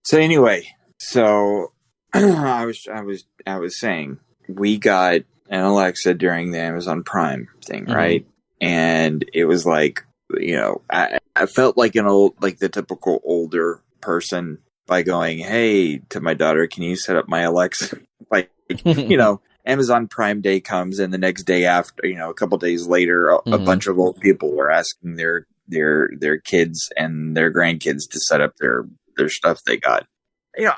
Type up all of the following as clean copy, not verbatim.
So anyway, I was saying we got an Alexa during the Amazon Prime thing, right? And it was like, I felt like like the typical older person by going, "Hey," to my daughter, "Can you set up my Alexa?" Like, Amazon Prime Day comes, and the next day after, a couple days later, a bunch of old people were asking their kids and their grandkids to set up their stuff they got.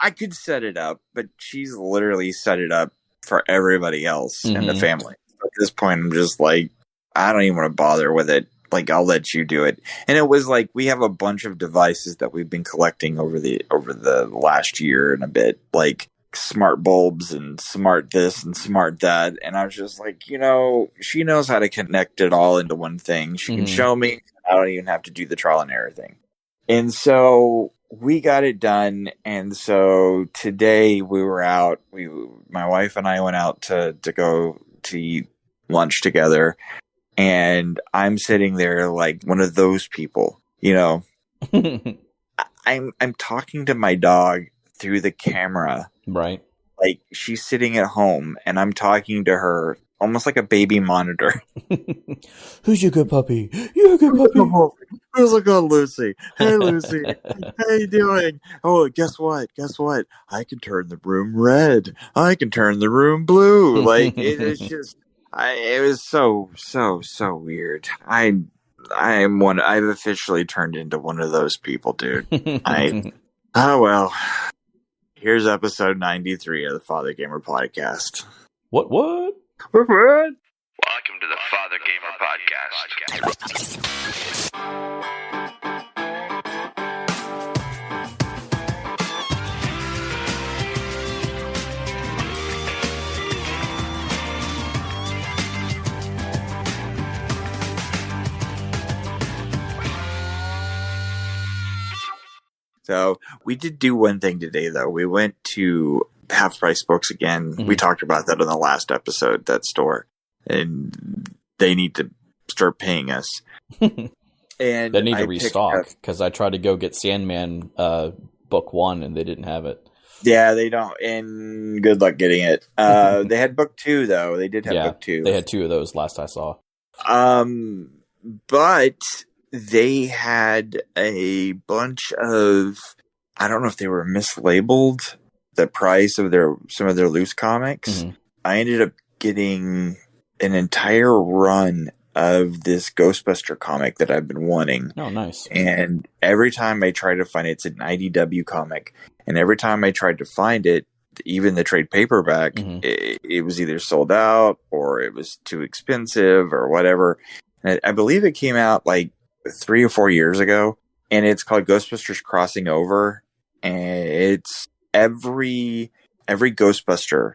I could set it up, but she's literally set it up for everybody else in the family. At this point, I'm just like, I don't even want to bother with it. Like, I'll let you do it. And it was like, we have a bunch of devices that we've been collecting over the last year and a bit, like smart bulbs and smart this and smart that. And I was just like, she knows how to connect it all into one thing. She can show me. I don't even have to do the trial and error thing. And so we got it done. And so today we were out. My wife and I went out to go to eat lunch together. And I'm sitting there like one of those people, I'm talking to my dog through the camera. Right. Like, she's sitting at home and I'm talking to her almost like a baby monitor. Who's your good puppy? You're a good puppy. Who's a good Lucy? Hey, Lucy. How you doing? Oh, guess what? I can turn the room red. I can turn the room blue. Like, it's just... it was so weird. I've officially turned into one of those people, dude. Oh well. Here's episode 93 of the Fathergamer podcast. What? Welcome to the Fathergamer podcast. So we did do one thing today, though. We went to Half Price Books again. We talked about that in the last episode, that store. And they need to start paying us. And they need to restock, because I tried to go get Sandman book 1 and they didn't have it. Yeah, they don't. And good luck getting it. They had book 2, though. They did have book 2. They had 2 of those last I saw. But they had a bunch of, I don't know if they were mislabeled the price of some of their loose comics. I ended up getting an entire run of this Ghostbuster comic that I've been wanting. Oh, nice. And every time I try to find it, it's an IDW comic. And every time I tried to find it, even the trade paperback, it was either sold out or it was too expensive or whatever. And I believe it came out like 3 or 4 years ago, and it's called Ghostbusters Crossing Over, and it's every Ghostbuster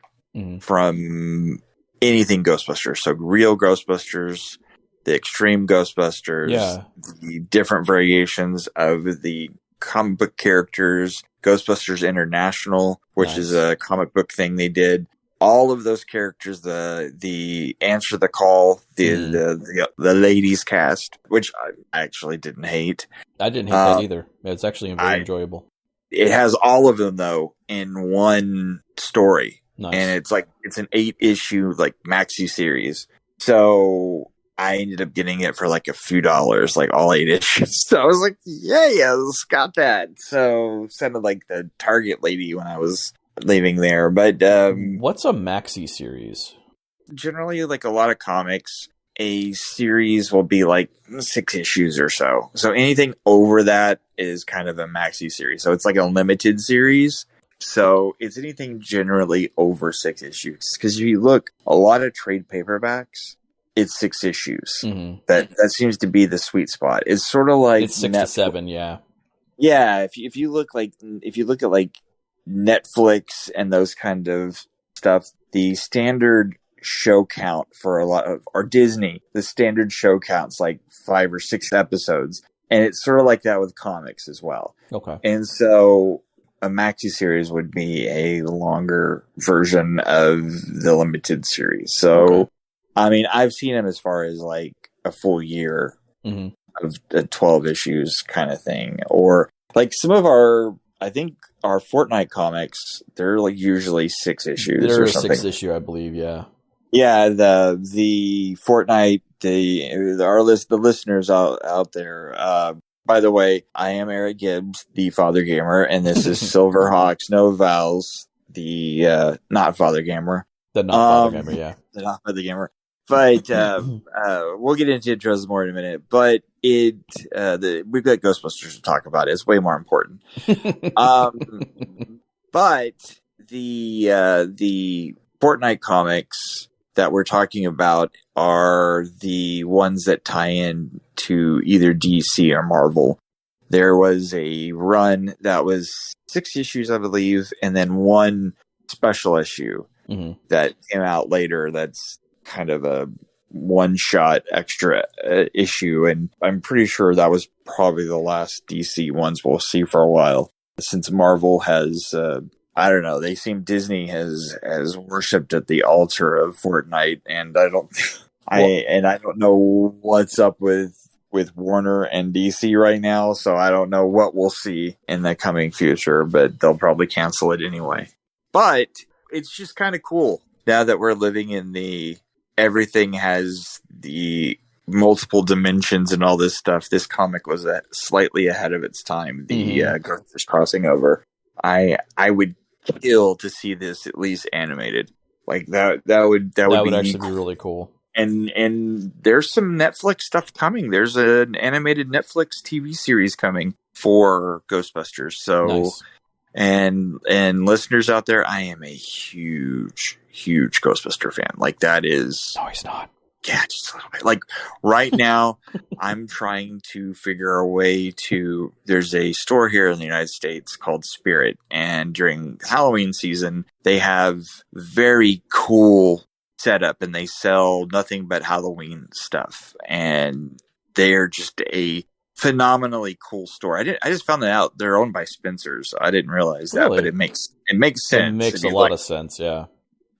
from anything Ghostbusters. So real Ghostbusters, the extreme Ghostbusters, the different variations of the comic book characters, Ghostbusters International, which is a comic book thing they did. All of those characters, the Answer the Call, the ladies cast, which I actually didn't hate. I didn't hate that either. It's actually very enjoyable. It has all of them though in one story, and it's an 8-issue like maxi series. So I ended up getting it for like a few dollars, like all 8 issues. So I was like, yeah, got that. So sounded like the Target lady when I was leaving there. But what's a maxi series? Generally, like a lot of comics, a series will be like 6 issues or so. So anything over that is kind of a maxi series. So it's like a limited series. So it's anything generally over 6 issues. Because if you look, a lot of trade paperbacks, it's 6 issues. That seems to be the sweet spot. It's sort of like it's 6 to 7, yeah. Yeah, if you look at like Netflix and those kind of stuff, the standard show count for a lot of, or Disney, the standard show count's like 5 or 6 episodes, and it's sort of like that with comics as well. Okay. And so a maxi series would be a longer version of the limited series. So I mean, I've seen them as far as like a full year of 12 issues kind of thing, or like some of our I think our Fortnite comics, they're like usually 6 issues They're or a something. 6 issue, I believe. Yeah. Yeah, the Fortnite, the listeners out there. By the way, I am Eric Gibbs, the Fathergamer, and this is Silverhawks, no vowels, the not Fathergamer. The not Fathergamer, yeah. The not Fathergamer. But we'll get into intros more in a minute. But we've got Ghostbusters to talk about. It's way more important. But the Fortnite comics that we're talking about are the ones that tie in to either DC or Marvel. There was a run that was 6 issues, I believe, and then 1 special issue that came out later that's kind of a one-shot extra issue, and I'm pretty sure that was probably the last DC ones we'll see for a while, since Marvel has... I don't know. They seem Disney has worshipped at the altar of Fortnite, and I don't know what's up with Warner and DC right now. So I don't know what we'll see in the coming future, but they'll probably cancel it anyway. But it's just kind of cool now that we're living in everything has the multiple dimensions and all this stuff. This comic was slightly ahead of its time. The Ghostbusters crossing over. I would kill to see this at least animated. Like that would actually be really cool. And there's some Netflix stuff coming. There's an animated Netflix TV series coming for Ghostbusters. So nice. And listeners out there, I am a huge Ghostbuster fan. Like that is... No, he's not. Yeah, just a little bit. Like right now, I'm trying to figure a way to... There's a store here in the United States called Spirit, and during Halloween season, they have very cool setup, and they sell nothing but Halloween stuff. And they're just a phenomenally cool store. I just found that out. They're owned by Spencer's. I didn't realize that, but it makes sense. It makes a lot of sense, yeah.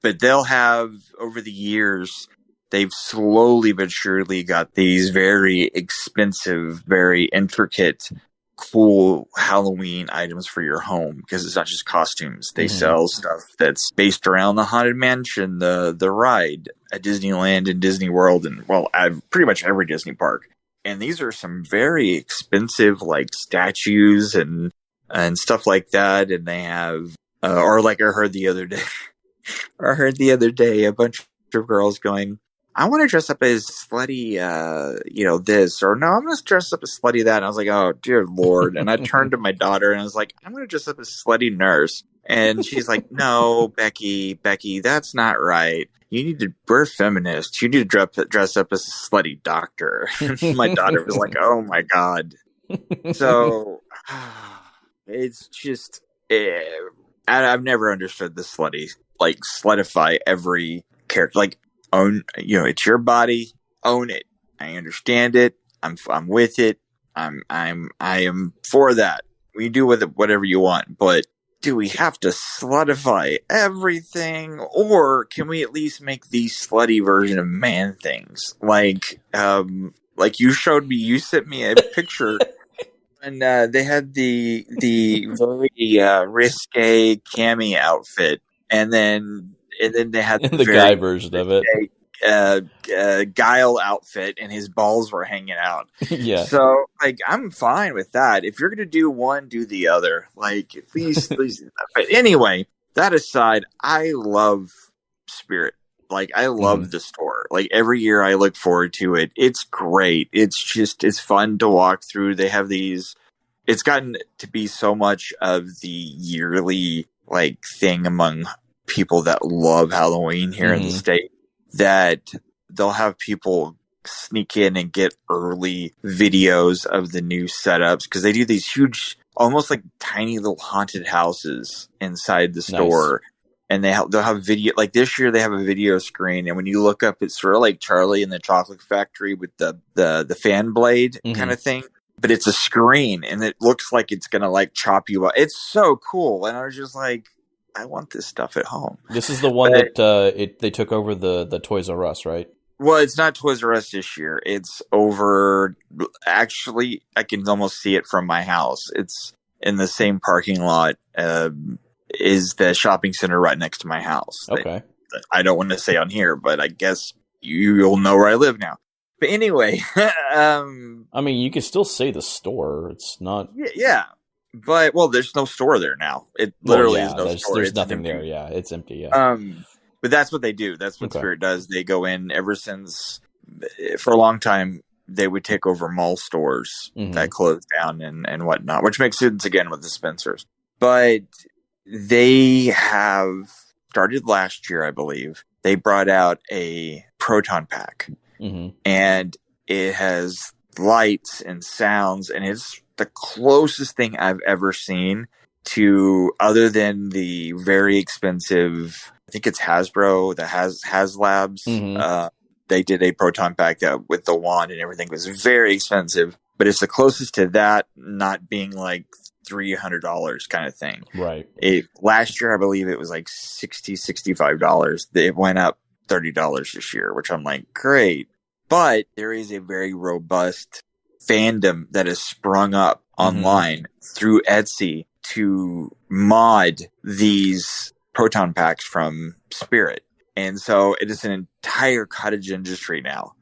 But they'll have, over the years... They've slowly but surely got these very expensive, very intricate, cool Halloween items for your home, because it's not just costumes. They sell stuff that's based around the Haunted Mansion, the ride at Disneyland and Disney World, and pretty much every Disney park. And these are some very expensive, like statues and stuff like that. And they have, or like I heard the other day, a bunch of girls going, I want to dress up as slutty, this, or no, I'm going to dress up as slutty that. And I was like, oh, dear Lord. And I turned to my daughter and I was like, I'm going to dress up as slutty nurse. And she's like, no, Becky, that's not right. We're feminists. You need to dress up as a slutty doctor. My daughter was like, oh my God. So it's just, I've never understood the slutify every character. Like, own, it's your body, own it. I understand it. I'm with it. I am for that. We do with it whatever you want, but do we have to slutify everything, or can we at least make the slutty version of man things? Like you showed me, you sent me a picture, and they had the very risque cami outfit, and then they had the guy version of it. Guile outfit, and his balls were hanging out. Yeah. So, I'm fine with that. If you're going to do one, do the other. Please. But anyway, that aside, I love Spirit. I love the store. Every year I look forward to it. It's great. It's fun to walk through. They have these... It's gotten to be so much of the yearly, thing among people that love Halloween here in the state, that they'll have people sneak in and get early videos of the new setups, because they do these huge, almost like tiny little haunted houses inside the store. Nice. And they'll have video, this year they have a video screen, and when you look up, it's sort of like Charlie and the Chocolate Factory with the fan blade kind of thing, but it's a screen, and it looks like it's gonna chop you up. It's so cool, and I was just like, I want this stuff at home. This is the one that they took over the Toys R Us, right? Well, it's not Toys R Us this year. It's over. Actually, I can almost see it from my house. in the same parking lot is the shopping center right next to my house. Okay. I don't want to say on here, but I guess you'll know where I live now. But anyway, I mean, you can still say the store. It's not. Yeah. But there's no store there now. It literally is no store. There's it's nothing there. Yeah, it's empty. Yeah. But that's what they do. That's what Spirit does. They go in for a long time. They would take over mall stores that closed down and whatnot, which makes sense again with the Spencers. But they have started last year, I believe. They brought out a proton pack, and it has lights and sounds, and it's the closest thing I've ever seen to, other than the very expensive, I think it's Hasbro that has Labs. They did a proton pack that with the wand and everything was very expensive, but it's the closest to that not being like $300 kind of thing. Right. Last year, I believe it was like $65. It went up $30 this year, which I'm like, great. But there is a very robust fandom that has sprung up online through Etsy to mod these proton packs from Spirit. And so it is an entire cottage industry now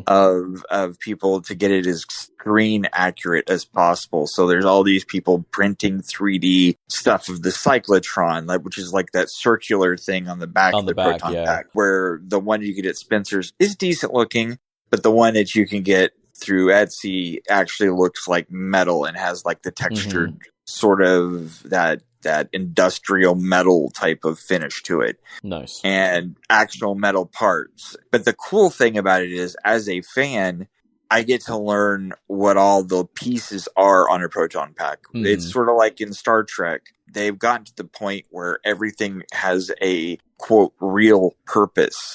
of people to get it as screen accurate as possible. So there's all these people printing 3D stuff of the cyclotron, which is like that circular thing on the back of the proton pack, where the one you get at Spencer's is decent looking, but the one that you can get through Etsy actually looks like metal and has like the textured sort of that industrial metal type of finish to it. Nice. And actual metal parts. But the cool thing about it is, as a fan, I get to learn what all the pieces are on a proton pack. It's sort of like in Star Trek. They've gotten to the point where everything has a, quote, real purpose.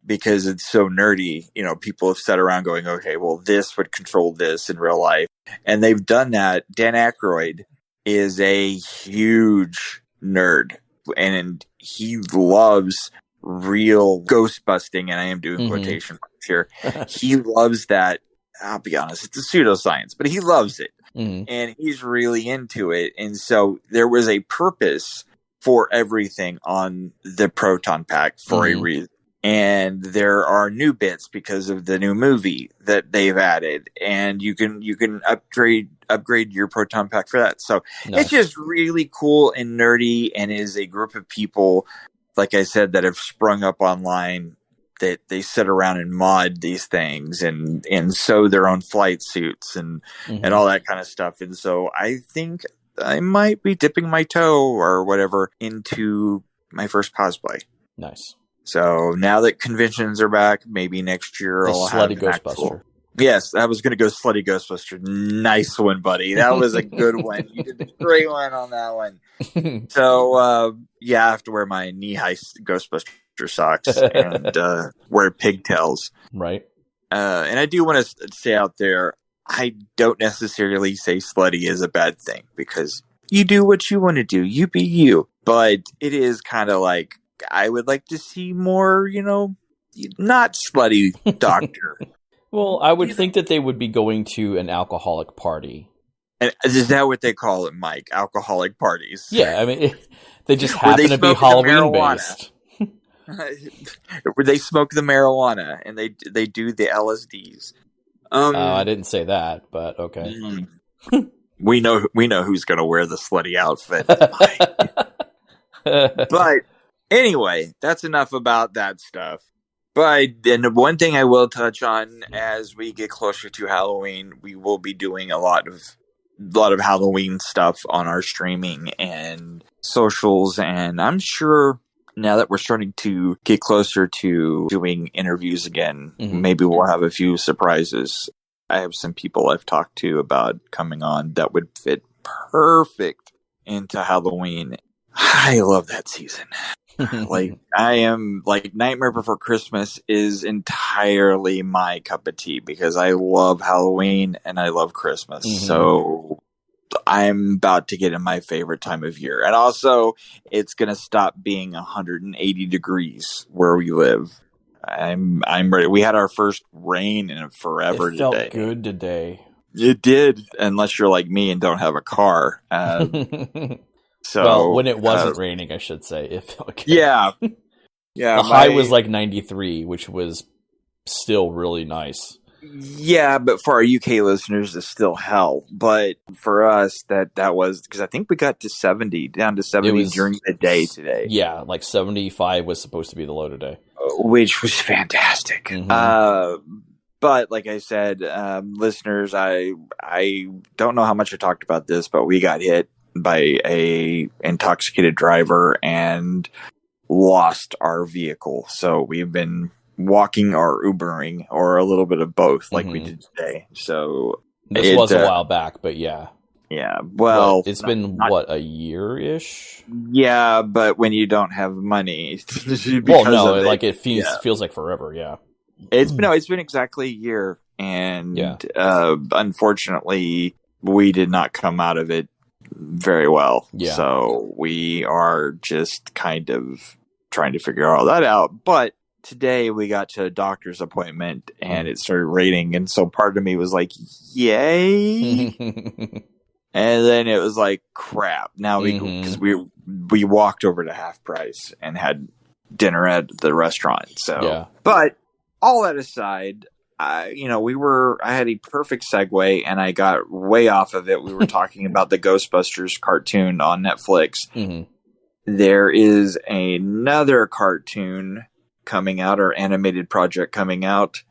Because it's so nerdy, people have sat around going, okay, well, this would control this in real life. And they've done that. Dan Aykroyd is a huge nerd, and he loves real ghost busting, and I am doing quotation marks here. He loves that. I'll be honest, it's a pseudoscience, but he loves it. And he's really into it. And so there was a purpose for everything on the proton pack for a reason. And there are new bits because of the new movie that they've added, and you can upgrade your proton pack for that. So It's just really cool and nerdy, and is a group of people, like I said, that have sprung up online that they sit around and mod these things and sew their own flight suits and all that kind of stuff. And so I think I might be dipping my toe or whatever into my first cosplay. Nice. So now that conventions are back, maybe next year I'll have an actual. Yes, I was going to go Slutty Ghostbuster. Nice one, buddy. That was a good one. You did a great one on that one. So, I have to wear my knee-high Ghostbuster socks and wear pigtails. Right. And I do want to say out there, I don't necessarily say slutty is a bad thing, because you do what you want to do. You be you. But it is kind of like, I would like to see more, not slutty doctor. Well, I would think that they would be going to an alcoholic party. And is that what they call it, Mike? Alcoholic parties? Yeah, I mean, they just happen to be Halloween-based. Where they smoke the marijuana and they do the LSDs. I didn't say that, but okay. We know who's going to wear the slutty outfit. But anyway, that's enough about that stuff. But and one thing I will touch on, as we get closer to Halloween, we will be doing a lot of Halloween stuff on our streaming and socials, and I'm sure now that we're starting to get closer to doing interviews again, maybe we'll have a few surprises. I have some people I've talked to about coming on that would fit perfect into Halloween. I love that season. Nightmare Before Christmas is entirely my cup of tea, because I love Halloween and I love Christmas. So I'm about to get in my favorite time of year. And also, it's going to stop being 180 degrees where we live. I'm ready. We had our first rain in forever today. It felt good today. It did, unless you're like me and don't have a car. So well, when it wasn't raining, I should say, it felt good. Yeah. The high was like 93, which was still really nice. Yeah, but for our UK listeners, it's still hell. But for us, that was, because I think we got to 70, down to 70 during the day today. Yeah, like 75 was supposed to be the low today. Which was fantastic. Mm-hmm. But like I said, listeners, I don't know how much I talked about this, but we got hit by a intoxicated driver and lost our vehicle. So we've been walking or Ubering or a little bit of both, like we did today. So this was a while back, but yeah. Yeah, well, it's been a year-ish? Yeah, but when you don't have money, well, no, like it feels like forever. Yeah, it's been exactly a year, and unfortunately, we did not come out of it very well. Yeah. So we are just kind of trying to figure all that out. But today we got to a doctor's appointment, and it started raining, and so part of me was like, "Yay!" And then it was like, crap. Now because we walked over to Half Price and had dinner at the restaurant. So, but all that aside, I had a perfect segue, and I got way off of it. We were talking about the Ghostbusters cartoon on Netflix. There is another cartoon coming out, or animated project coming out,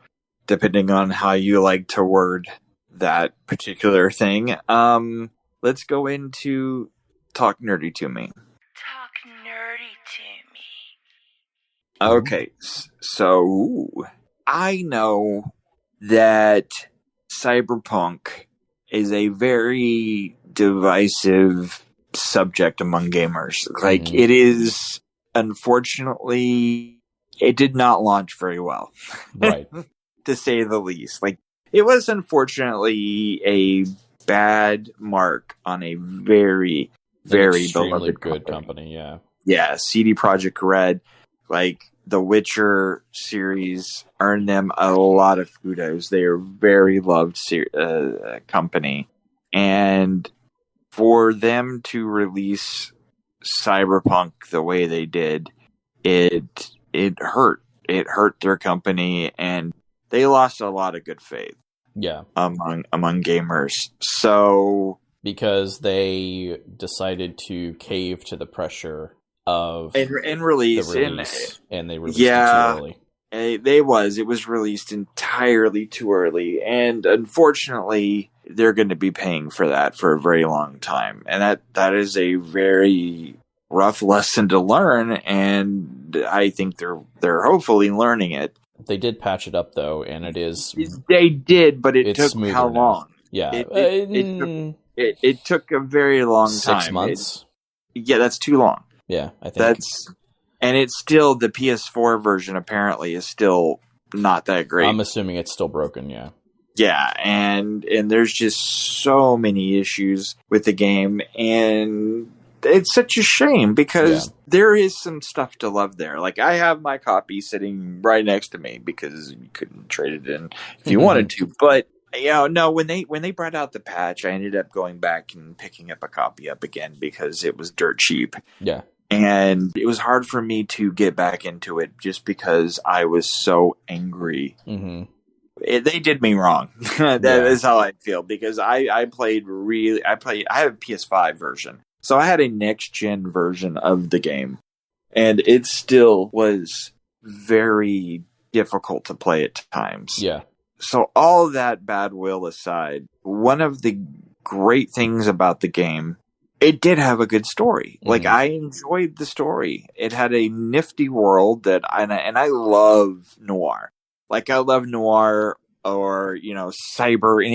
depending on how you like to word that particular thing. Let's go into Talk Nerdy to Me. Talk nerdy to me. Okay, so I know that Cyberpunk is a very divisive subject among gamers. Like, it is, unfortunately, it did not launch very well. Right. To say the least. Like, it was unfortunately a bad mark on a very, very beloved good company. Yeah, CD Projekt Red, like the Witcher series, earned them a lot of kudos. They are a very loved company, and for them to release Cyberpunk the way they did, it hurt. It hurt their company, and they lost a lot of good faith. Yeah, among gamers. So because they decided to cave to the pressure of and release, and they released it too early. It was released entirely too early, and unfortunately, they're going to be paying for that for a very long time, and that is a very rough lesson to learn, and I think they're hopefully learning it. They did patch it up, though, and it is... They did, but it took how long? Yeah. It took a very long time. 6 months? That's too long. Yeah, I think. And it's still, the PS4 version apparently is still not that great. I'm assuming it's still broken, yeah. Yeah, and there's just so many issues with the game, and it's such a shame because there is some stuff to love there. Like, I have my copy sitting right next to me because you couldn't trade it in if you wanted to. But no, when they brought out the patch, I ended up going back and picking up a copy up again because it was dirt cheap. Yeah. And it was hard for me to get back into it just because I was so angry. They did me wrong. That is how I feel, because I have a PS5 version. So I had a next-gen version of the game, and it still was very difficult to play at times. Yeah. So all that bad will aside, one of the great things about the game, it did have a good story. Like, I enjoyed the story. It had a nifty world and I love noir. Like, I love noir, or, any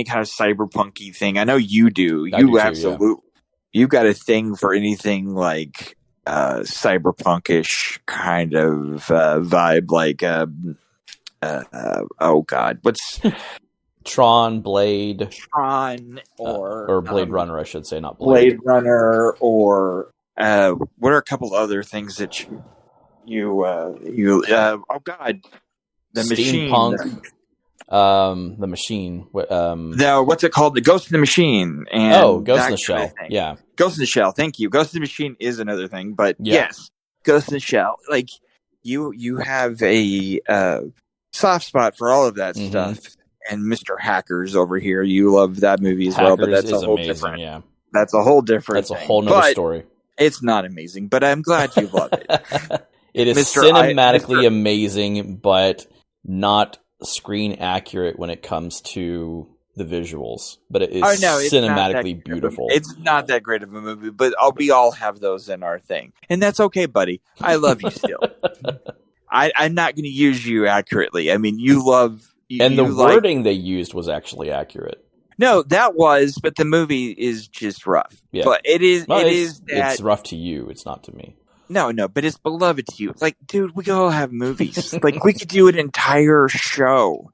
kind of cyberpunky thing. I know you do. You absolutely. Yeah. You've got a thing for anything like cyberpunkish kind of vibe, like oh god, what's Tron, Blade, or Blade Runner, I should say, not Blade Runner, or what are a couple other things that you oh god, the Steampunk, machine. The Machine. What's it called? The Ghost in the Machine. And Ghost in the Shell. Yeah. Ghost in the Shell. Thank you. Ghost in the Machine is another thing, but yes, Ghost in the Shell. Like you have a soft spot for all of that stuff. And Mr. Hackers over here, you love that movie as well, but that's a whole different. Yeah. That's a whole different. That's a whole nother story. It's not amazing, but I'm glad you love it. It is cinematically amazing, but not screen accurate when it comes to the visuals. But it is cinematically beautiful. It's not that great of a movie, but we all have those in our thing. And that's okay, buddy. I love you still. I'm not going to use you accurately. I mean, you love... And the wording they used was actually accurate. No, that was, but the movie is just rough. Yeah. But it's rough to you. It's not to me. No, but it's beloved to you. It's like, dude, we could all have movies. Like, we could do an entire show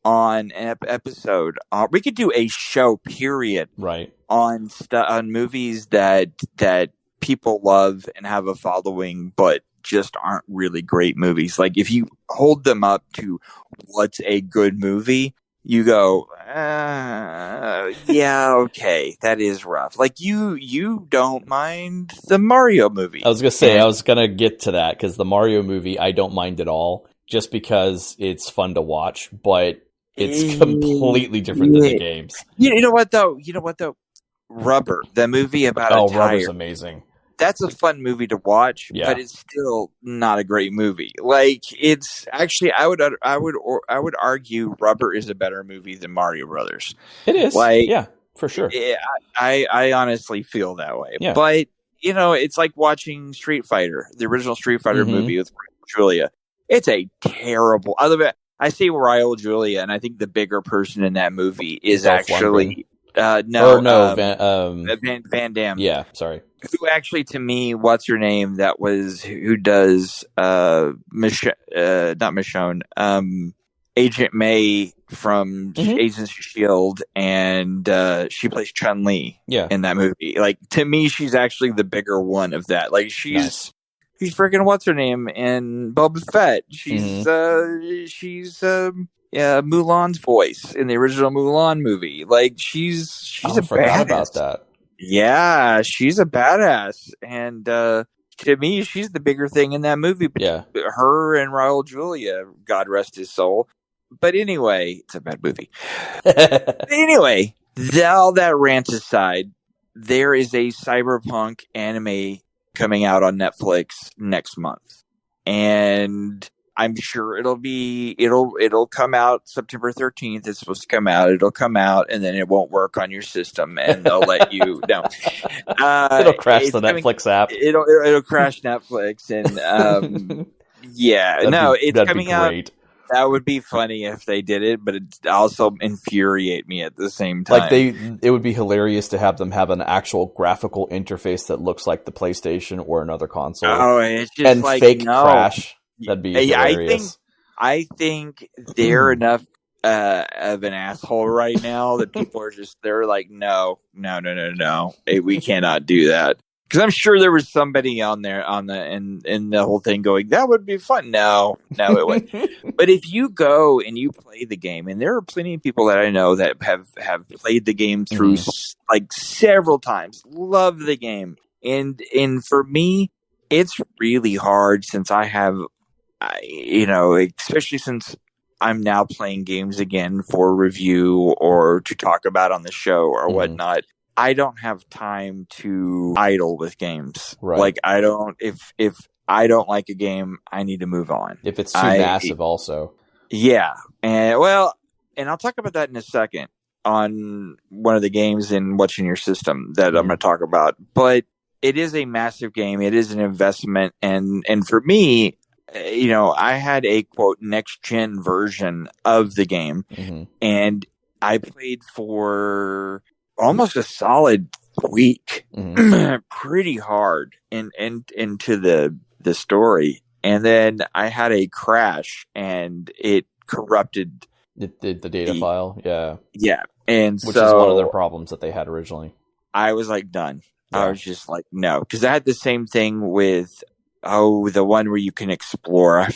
on an episode. We could do a show, period. Right. On movies that people love and have a following, but just aren't really great movies. Like, if you hold them up to what's a good movie, you go, yeah, okay, that is rough. Like, you don't mind the Mario movie. I was going to say, I was going to get to that, because the Mario movie, I don't mind at all, just because it's fun to watch, but it's completely different than the games. You know what, though? Rubber, the movie about a tire. Rubber's amazing. That's a fun movie to watch, but it's still not a great movie. Like, it's actually, I would argue Rubber is a better movie than Mario Brothers. It is, like, yeah, for sure. I honestly feel that way. Yeah. But it's like watching Street Fighter, the original Street Fighter movie with Julia. It's a terrible. I say Raul Julia, and I think the bigger person in that movie is actually Van Damme. Yeah, sorry. Who actually, to me, what's her name? Who does not Michonne, Agent May from Agents of S.H.I.E.L.D. and she plays Chun-Li in that movie. Like, to me, she's actually the bigger one of that. Like, she's freaking what's her name in Boba Fett. She's Mulan's voice in the original Mulan movie. Like, she's a badass. About that. Yeah, she's a badass, and to me, she's the bigger thing in that movie. But her and Raul Julia, God rest his soul. But anyway, it's a bad movie. Anyway, all that rant aside, there is a Cyberpunk anime coming out on Netflix next month, and I'm sure it'll come out September 13th. It's supposed to come out. It'll come out, and then it won't work on your system, and they'll let you know. It'll crash the Netflix app. It'll crash Netflix, and it's coming out. That would be funny if they did it, but it also infuriate me at the same time. Like, it would be hilarious to have them have an actual graphical interface that looks like the PlayStation or another console. Oh, it's just fake crash. That'd be hilarious. I think they're enough of an asshole right now that people are they're like, no, we cannot do that. Because I'm sure there was somebody on there in the whole thing going, that would be fun. No, it wouldn't. But if you go and you play the game, and there are plenty of people that I know that have played the game through like several times, love the game, and for me, it's really hard since especially since I'm now playing games again for review or to talk about on the show or whatnot. I don't have time to idle with games. Right. Like, I don't, if I don't like a game, I need to move on. If it's too massive also. Yeah. And I'll talk about that in a second on one of the games in What's in Your System that I'm going to talk about. But it is a massive game. It is an investment. And for me, I had a quote next gen version of the game, and I played for almost a solid week, pretty hard into the story, and then I had a crash, and it corrupted the data file. Yeah, and which is one of their problems that they had originally. I was like done. Yeah. I was just like, no, because I had the same thing with the one where you can explore.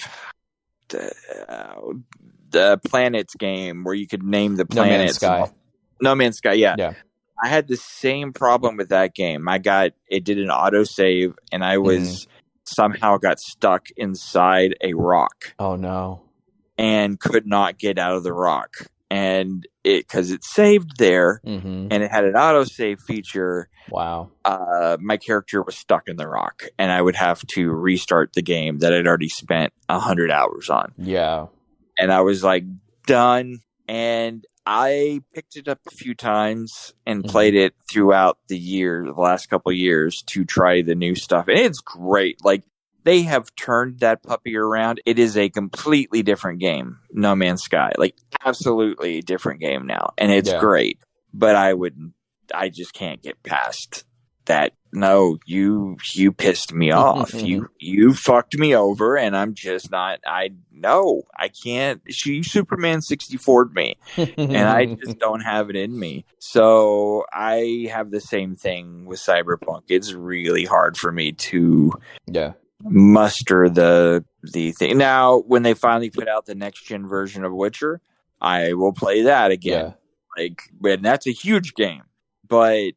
the planets game where you could name the planets. No Man's Sky. No Man's Sky, yeah. Yeah. I had the same problem with that game. It did an autosave, and I was somehow got stuck inside a rock. Oh no. And could not get out of the rock. And because it saved there, and it had an autosave feature. Wow. My character was stuck in the rock, and I would have to restart the game that I'd already spent 100 hours on. Yeah. And I was like, done. And I picked it up a few times and played it throughout the last couple of years to try the new stuff. And it's great. Like, they have turned that puppy around. It is a completely different game, No Man's Sky. Like, absolutely a different game now. And it's great. But I just can't get past that. No, you pissed me off. You fucked me over, and I'm just not. I can't. Superman 64'd me, and I just don't have it in me. So I have the same thing with Cyberpunk. It's really hard for me to muster the thing. Now, when they finally put out the next gen version of Witcher, I will play that again. And that's a huge game, but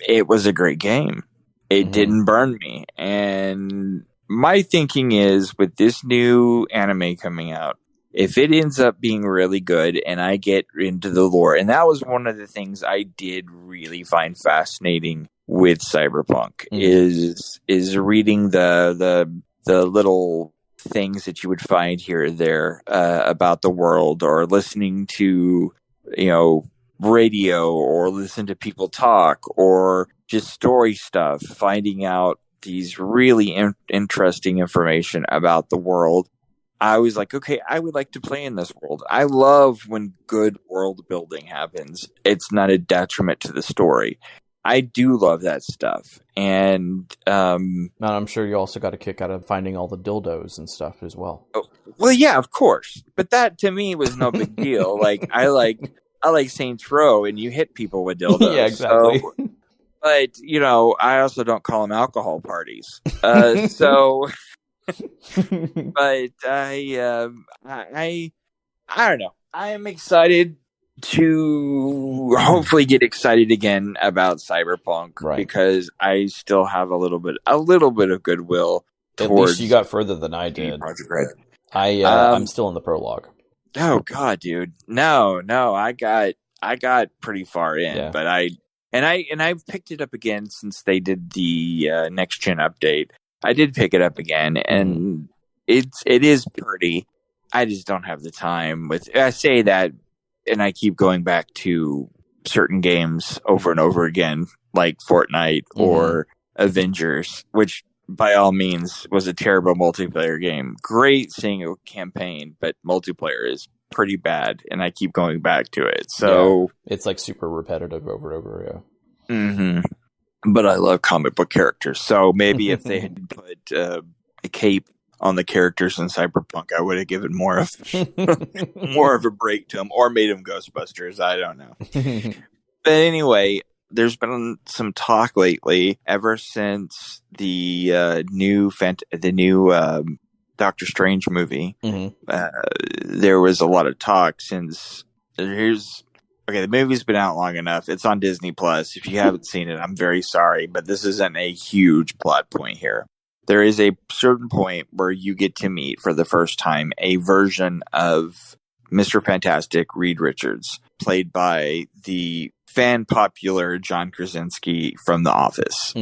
it was a great game. It didn't burn me. And my thinking is, with this new anime coming out, if it ends up being really good and I get into the lore, and that was one of the things I did really find fascinating with Cyberpunk, is reading the little things that you would find here or there about the world, or listening to, radio, or listen to people talk, or just story stuff, finding out these really interesting information about the world. I was like, okay, I would like to play in this world. I love when good world building happens. It's not a detriment to the story. I do love that stuff. And I'm sure you also got a kick out of finding all the dildos and stuff as well. Oh, well, yeah, of course. But that to me was no big deal. Like, I like Saints Row, and you hit people with dildos. Yeah, exactly. So, but, I also don't call them alcohol parties. So, but I don't know. I'm excited to hopefully get excited again about Cyberpunk, because I still have a little bit of goodwill towards. At least you got further than I did. Project Red. I'm still in the prologue. Oh God, dude. No, I got pretty far in, but I've picked it up again since they did the next gen update. I did pick it up again, and it is pretty. I just don't have the time. I say that, and I keep going back to certain games over and over again, like Fortnite or Avengers, which by all means was a terrible multiplayer game. Great single campaign, but multiplayer is pretty bad, and I keep going back to it. So it's like super repetitive over and over. But I love comic book characters, so maybe if they had put a cape on the characters in Cyberpunk, I would have given more of a break to them, or made them Ghostbusters. I don't know. But anyway, there's been some talk lately, ever since the new Doctor Strange movie. There was a lot of talk since the movie's been out long enough. It's on Disney Plus. If you haven't seen it, I'm very sorry, but this isn't a huge plot point here. There is a certain point where you get to meet for the first time a version of Mr. Fantastic, Reed Richards, played by the fan popular John Krasinski from The Office.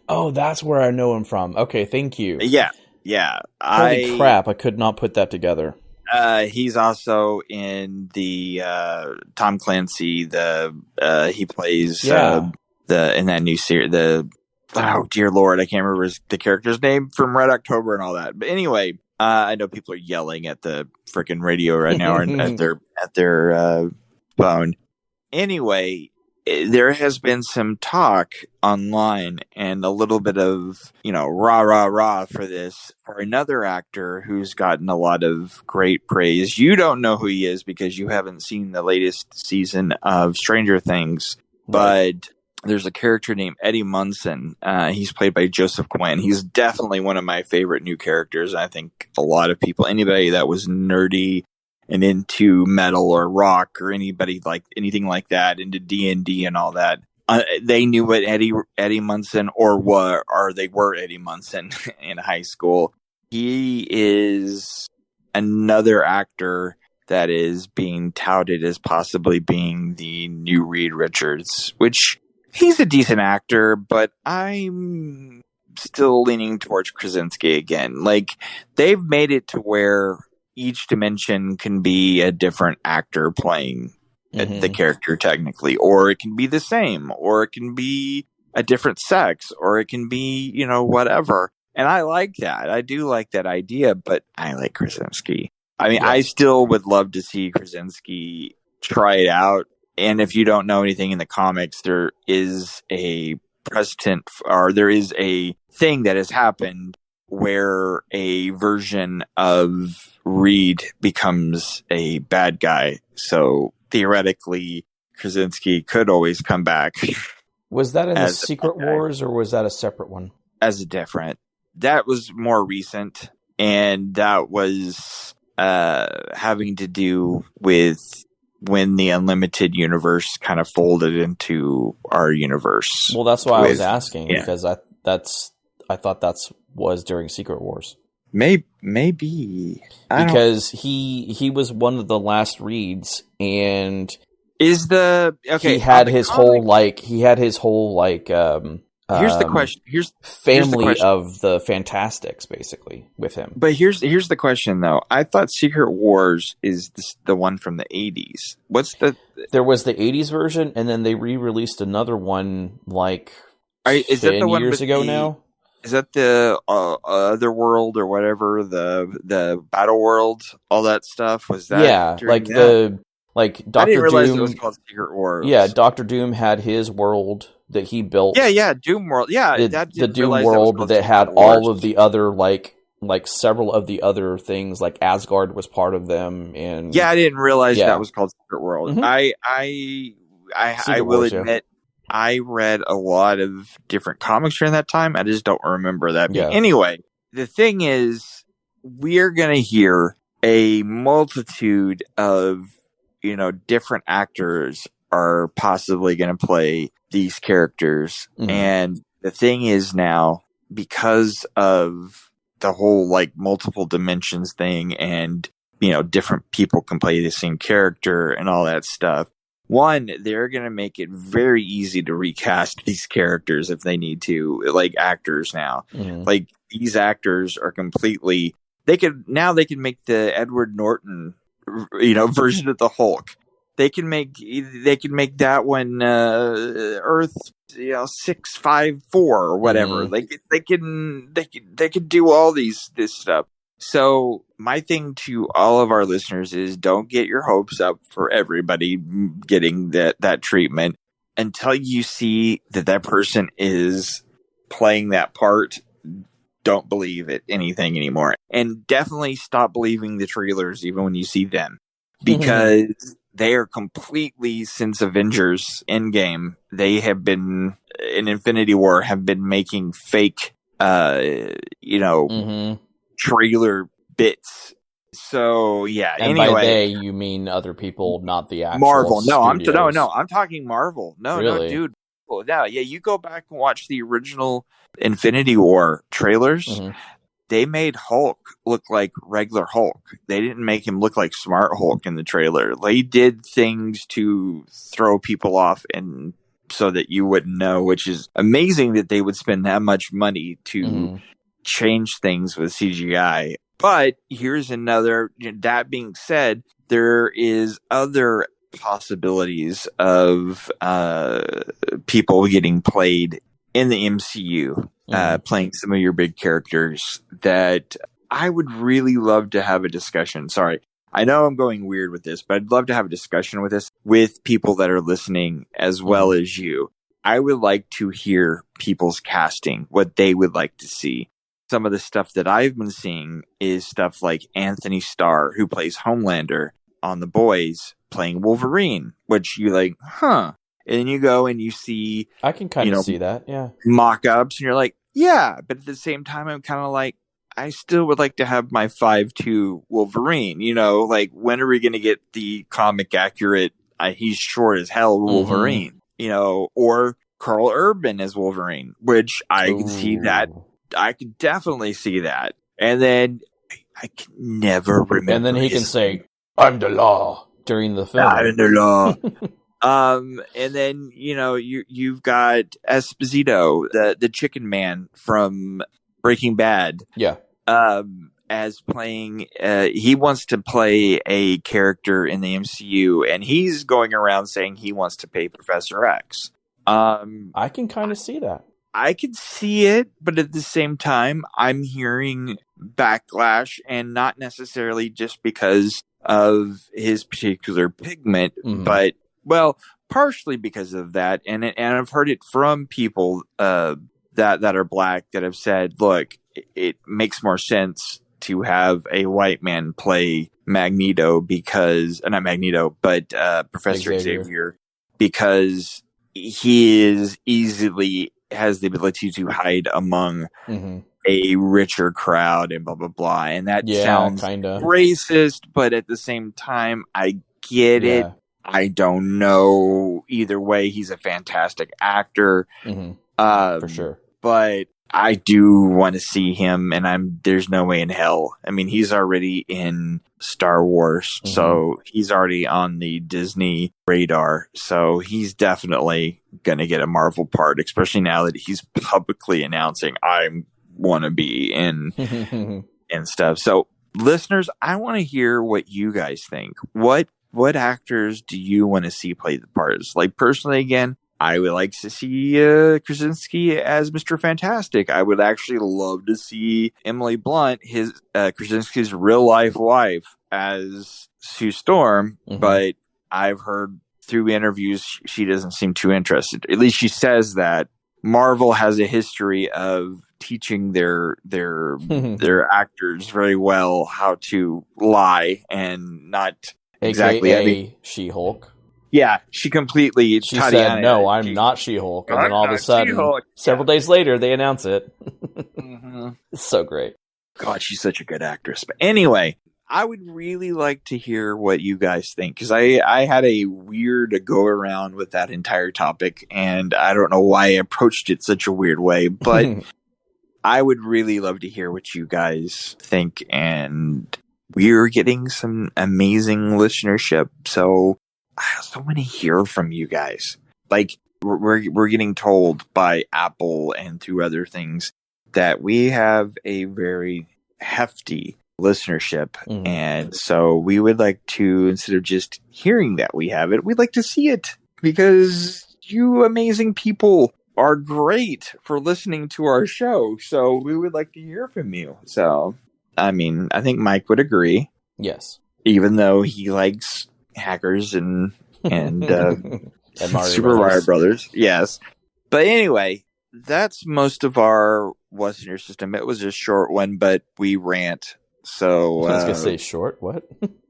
Oh, that's where I know him from. Okay, thank you. Yeah. Holy crap, I could not put that together. He's also in the Tom Clancy. He plays in that new series. Oh dear Lord, I can't remember the character's name from Red October and all that. But anyway, I know people are yelling at the freaking radio right now, and at their phone. Anyway, there has been some talk online and a little bit of, rah for another actor who's gotten a lot of great praise. You don't know who he is because you haven't seen the latest season of Stranger Things, but there's a character named Eddie Munson. He's played by Joseph Quinn. He's definitely one of my favorite new characters. I think a lot of people, anybody that was nerdy and into metal or rock or anything like that, into D&D and all that. They knew what Eddie Munson they were Eddie Munson in high school. He is another actor that is being touted as possibly being the new Reed Richards, which he's a decent actor, but I'm still leaning towards Krasinski again. Like, they've made it to where each dimension can be a different actor playing the character technically, or it can be the same, or it can be a different sex, or it can be, whatever. And I like that. I do like that idea, but I like Krasinski. I mean, I still would love to see Krasinski try it out. And if you don't know anything in the comics, there is a precedent, or there is a thing that has happened where a version of Reed becomes a bad guy. So theoretically, Krasinski could always come back. Was that in the Secret Wars, or was that a separate one? As a different. That was more recent, and that was having to do with when the Unlimited universe kind of folded into our universe. Well, that's why I was asking, because I thought that was during Secret Wars. Maybe because he was one of the last Reeds, and he had his whole here's the question. Family of the Fantastics, basically, with him. But here's the question, though. I thought Secret Wars is the one from the 80s. There was the 80s version, and then they re-released another one 10 years ago now. Is that the other world or whatever, the Battle World, all that stuff? Was that? Yeah, Dr. I didn't realize Doom. It was called Secret Wars. Yeah, Dr. Doom had his world that he built. Yeah, Doom World. Yeah, the Doom World that had all of the other several of the other things, like Asgard was part of them. And I didn't realize that was called Secret World. Mm-hmm. I will admit. I read a lot of different comics during that time. I just don't remember that. Anyway, the thing is, we're going to hear a multitude of, different actors are possibly going to play these characters. Mm-hmm. And the thing is now, because of the whole multiple dimensions thing and, different people can play the same character and all that stuff. One, they're going to make it very easy to recast these characters if they need to, actors now. Mm-hmm. These actors are completely... They can make the Edward Norton, version of the Hulk. They can make that one Earth, 654 or whatever. Mm-hmm. They can do all this stuff. So my thing to all of our listeners is, don't get your hopes up for everybody getting that treatment until you see that person is playing that part. Don't believe anything anymore. And definitely stop believing the trailers even when you see them. Because they are completely, since Avengers Endgame, they have been, in Infinity War, have been making fake, trailer bits. So and anyway, by they you mean other people, not the actual Marvel. Studios. I'm talking Marvel. No, really? No, dude. Yeah, you go back and watch the original Infinity War trailers. Mm-hmm. They made Hulk look like regular Hulk. They didn't make him look like Smart Hulk in the trailer. They did things to throw people off and so that you wouldn't know, which is amazing that they would spend that much money to change things with CGI. But here's another, that being said, there is other possibilities of people getting played in the MCU, playing some of your big characters that I would really love to have a discussion. Sorry, I know I'm going weird with this, but I'd love to have a discussion with this with people that are listening as well as you. I would like to hear people's casting, what they would like to see. Some of the stuff that I've been seeing is stuff like Anthony Starr, who plays Homelander on The Boys, playing Wolverine, which you like, huh? And then you go and you see... I can kind of see that, yeah. Mock-ups, and you're like, yeah. But at the same time, I'm kind of like, I still would like to have my 5'2" Wolverine. You know, like, when are we going to get the comic accurate, he's short as hell Wolverine? Mm-hmm. You know, or Carl Urban as Wolverine, which I can see that. I could definitely see that. And then I can never remember. And then he can say, "I'm the law" during the film. I'm the law. And then, you know, you've got Esposito, the chicken man from Breaking Bad. Yeah. As playing, he wants to play a character in the MCU, and he's going around saying he wants to pay Professor X. I can kind of see that. I can see it, but at the same time, I'm hearing backlash, and not necessarily just because of his particular pigment, but, well, partially because of that. And I've heard it from people that are black that have said, look, it makes more sense to have a white man play Magneto because, not Magneto, but Professor Xavier, because he has the ability to hide among a richer crowd and blah, blah, blah. And that sounds kinda racist, but at the same time, I get it. I don't know. Either way, he's a fantastic actor. For sure. But I do want to see him, and there's no way in hell. I mean, he's already in Star Wars, so he's already on the Disney radar. So he's definitely going to get a Marvel part, especially now that he's publicly announcing, I want to be in and stuff. So listeners, I want to hear what you guys think. What actors do you want to see play the parts? Like, personally, again, I would like to see Krasinski as Mr. Fantastic. I would actually love to see Emily Blunt, Krasinski's real life wife, as Sue Storm. But I've heard through interviews she doesn't seem too interested. At least she says that. Marvel has a history of teaching their actors very well how to lie and not exactly. AKA She-Hulk. Yeah, she said, "No, I'm not She-Hulk," and then all of a sudden, several days later, they announce it. It's so great. God, she's such a good actress. But anyway, I would really like to hear what you guys think, because I had a weird go around with that entire topic, and I don't know why I approached it such a weird way, but I would really love to hear what you guys think, and we're getting some amazing listenership, so I also want to hear from you guys. Like, we're getting told by Apple and through other things that we have a very hefty listenership. And so we would like to, instead of just hearing that we have it, we'd like to see it, because you amazing people are great for listening to our show. So we would like to hear from you. So, I mean, I think Mike would agree. Yes. Even though he likes hackers and and Super Mario Brothers. Yes. But anyway, that's most of our What's in Your System. It was a short one, but we rant. So I was going to say short. What?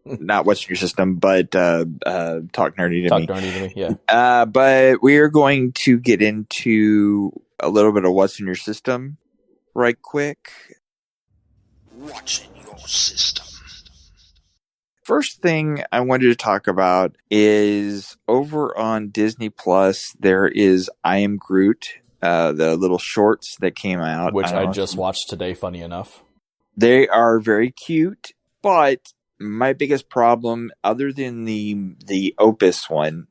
Not What's in Your System, but Talk Nerdy to Me. Talk Nerdy to Me, yeah. But we are going to get into a little bit of What's in Your System right quick. What's in your system? First thing I wanted to talk about is over on Disney Plus, there is I Am Groot, the little shorts that came out. Which I just watched today, funny enough. They are very cute, but my biggest problem, other than the Opus one,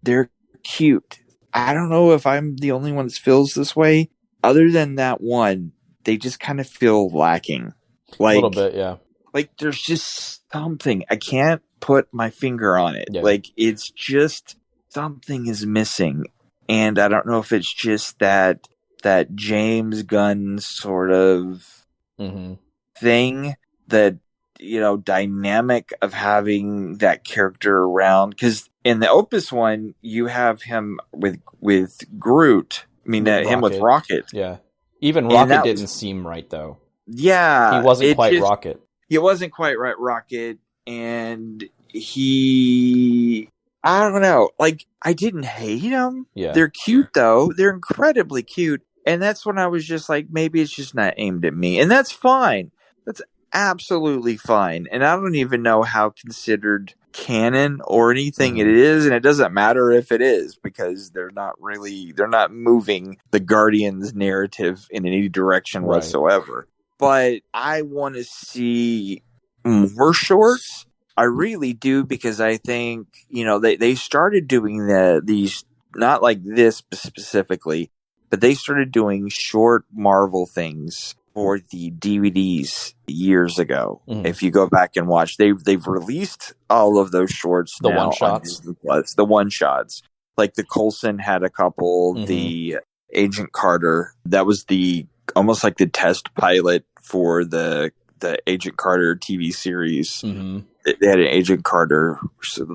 they're cute. I don't know if I'm the only one that feels this way. Other than that one, they just kind of feel lacking. Like, a little bit, yeah. Like, there's just something. I can't put my finger on it. Yeah. Like, it's just something is missing. And I don't know if it's just that James Gunn sort of thing, that, you know, dynamic of having that character around. Because in the Opus one, you have him with Groot. I mean, him with Rocket. Yeah. Even Rocket didn't seem right, though. Yeah. He wasn't quite Rocket. He wasn't quite right, Rocket, and I don't know, like, I didn't hate him. Yeah. They're cute, though. They're incredibly cute, And that's when I was just like, maybe it's just not aimed at me. And that's fine. That's absolutely fine. And I don't even know how considered canon or anything it is. And it doesn't matter if it is, because they're not moving the Guardians narrative in any direction whatsoever. But I want to see more shorts. I really do, because I think, they started doing these, not like this specifically, but they started doing short Marvel things for the DVDs years ago. If you go back and watch, they've released all of those shorts the now one shots, on Disney Plus. The one shots, like the Coulson had a couple. The Agent Carter, that was almost like the test pilot for the Agent Carter TV series. They had an Agent Carter,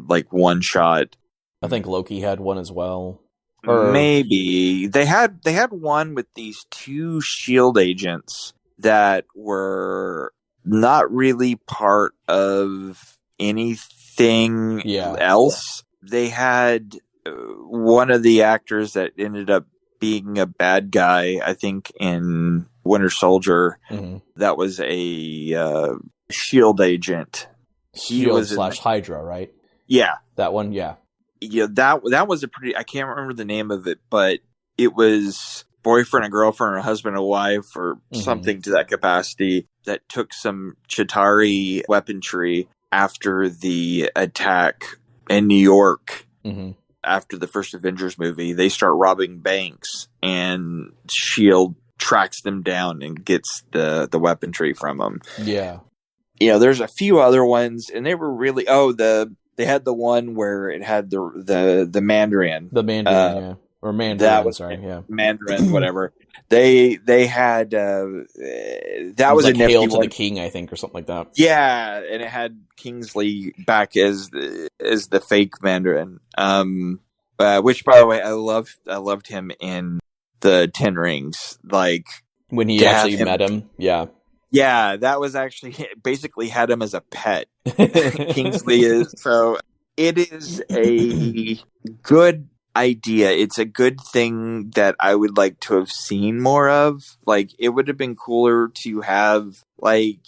like one shot. I think Loki had one as well. Maybe they had one with these two S.H.I.E.L.D. agents that were not really part of anything else. They had one of the actors that ended up being a bad guy, I think, in Winter Soldier. That was a S.H.I.E.L.D. agent. He was / Hydra, right? Yeah, that one. Yeah. Yeah, that was a pretty. I can't remember the name of it, but it was boyfriend and girlfriend or husband and wife or something to that capacity that took some Chitauri weaponry after the attack in New York. After the first Avengers movie, they start robbing banks, and S.H.I.E.L.D. tracks them down and gets the weaponry from them. Yeah, there's a few other ones, and they were really They had the one where it had the Mandarin. The Mandarin, or Mandarin, Mandarin, whatever. They had that was like a nifty Hail to one. the King, I think, or something like that. Yeah, and it had Kingsley back as the fake Mandarin. Which, by the way, I loved him in the Ten Rings. Like when he actually met him. Yeah. Yeah, that was actually basically had him as a pet. Kingsley is. So it is a good idea. It's a good thing that I would like to have seen more of. Like, it would have been cooler to have like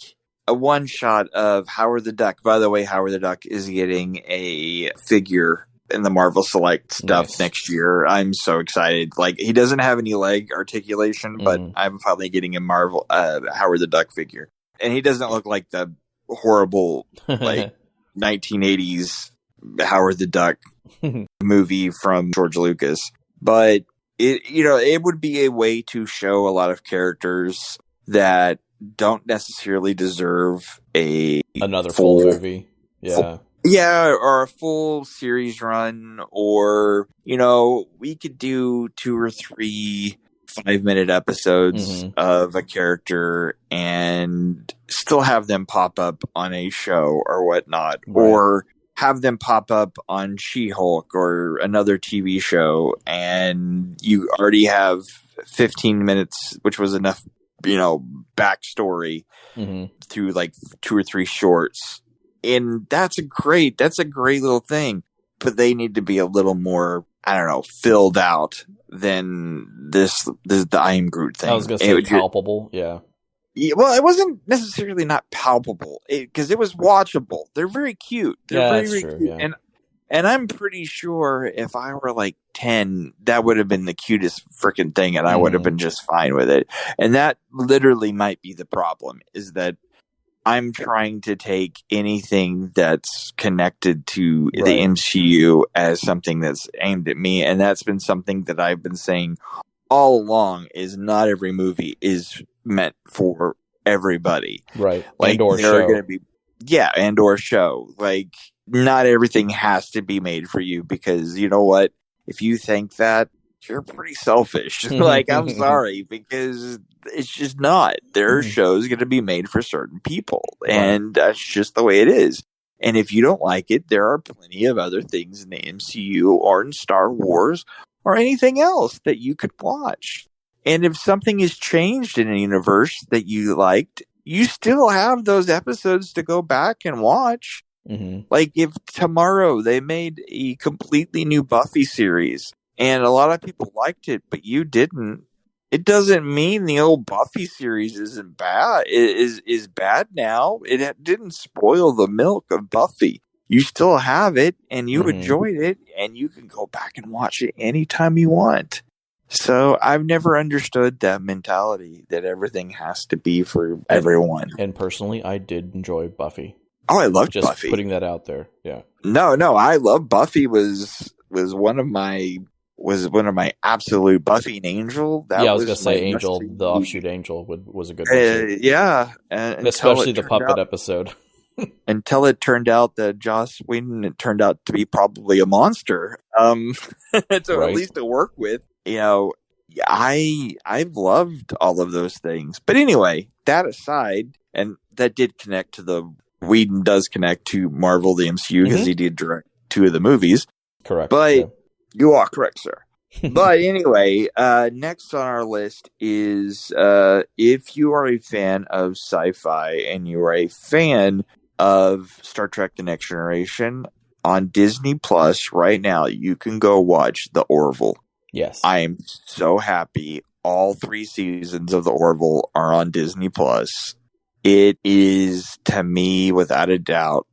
a one shot of Howard the Duck. By the way, Howard the Duck is getting a figure in the Marvel Select stuff next year. I'm so excited. Like, he doesn't have any leg articulation, but I'm finally getting a Marvel Howard the Duck figure. And he doesn't look like the horrible like 1980s Howard the Duck movie from George Lucas. But it would be a way to show a lot of characters that don't necessarily deserve another full movie. Or a full series run, or, we could do 2 or 3 5-minute episodes of a character and still have them pop up on a show or whatnot, or have them pop up on She-Hulk or another TV show, and you already have 15 minutes, which was enough, backstory through like 2 or 3 shorts. And that's a great little thing, but they need to be a little more, I don't know, filled out than the I Am Groot thing. I was going to say palpable, yeah. Well, it wasn't necessarily not palpable, because it was watchable. They're very cute. They're very true, cute. yeah. And I'm pretty sure if I were like 10, that would have been the cutest freaking thing, and I would have been just fine with it. And that literally might be the problem, is that I'm trying to take anything that's connected to the MCU as something that's aimed at me. And that's been something that I've been saying all along, is not every movie is meant for everybody. Right. Like, and or there are show. going to be, and or show. Like, not everything has to be made for you, because you know what? If you think that, you're pretty selfish. Like, I'm sorry, because it's just not. There are shows going to be made for certain people, and that's just the way it is. And if you don't like it, there are plenty of other things in the MCU or in Star Wars or anything else that you could watch. And if something is changed in a universe that you liked, you still have those episodes to go back and watch. Like, if tomorrow they made a completely new Buffy series, and a lot of people liked it, but you didn't, it doesn't mean the old Buffy series isn't bad. It is bad now. It didn't spoil the milk of Buffy. You still have it, and you enjoyed it, and you can go back and watch it anytime you want. So I've never understood that mentality that everything has to be for everyone. And personally, I did enjoy Buffy. Oh, I loved Just Buffy. Putting that out there, yeah. No, I love Buffy. Was one of my absolute Buffy and Angel. I was gonna say Angel, the offshoot Angel was a good one too. Yeah, especially the puppet episode. Until it turned out that Joss Whedon turned out to be probably a monster. At least to work with. I've loved all of those things. But anyway, that aside, and that did connect to Whedon does connect to Marvel, the MCU, because he did direct 2 of the movies. Correct. But you are correct, sir. But anyway, next on our list is if you are a fan of sci-fi and you are a fan of Star Trek The Next Generation, on Disney Plus right now, you can go watch The Orville. Yes. I am so happy. All 3 seasons of The Orville are on Disney Plus. It is, to me, without a doubt,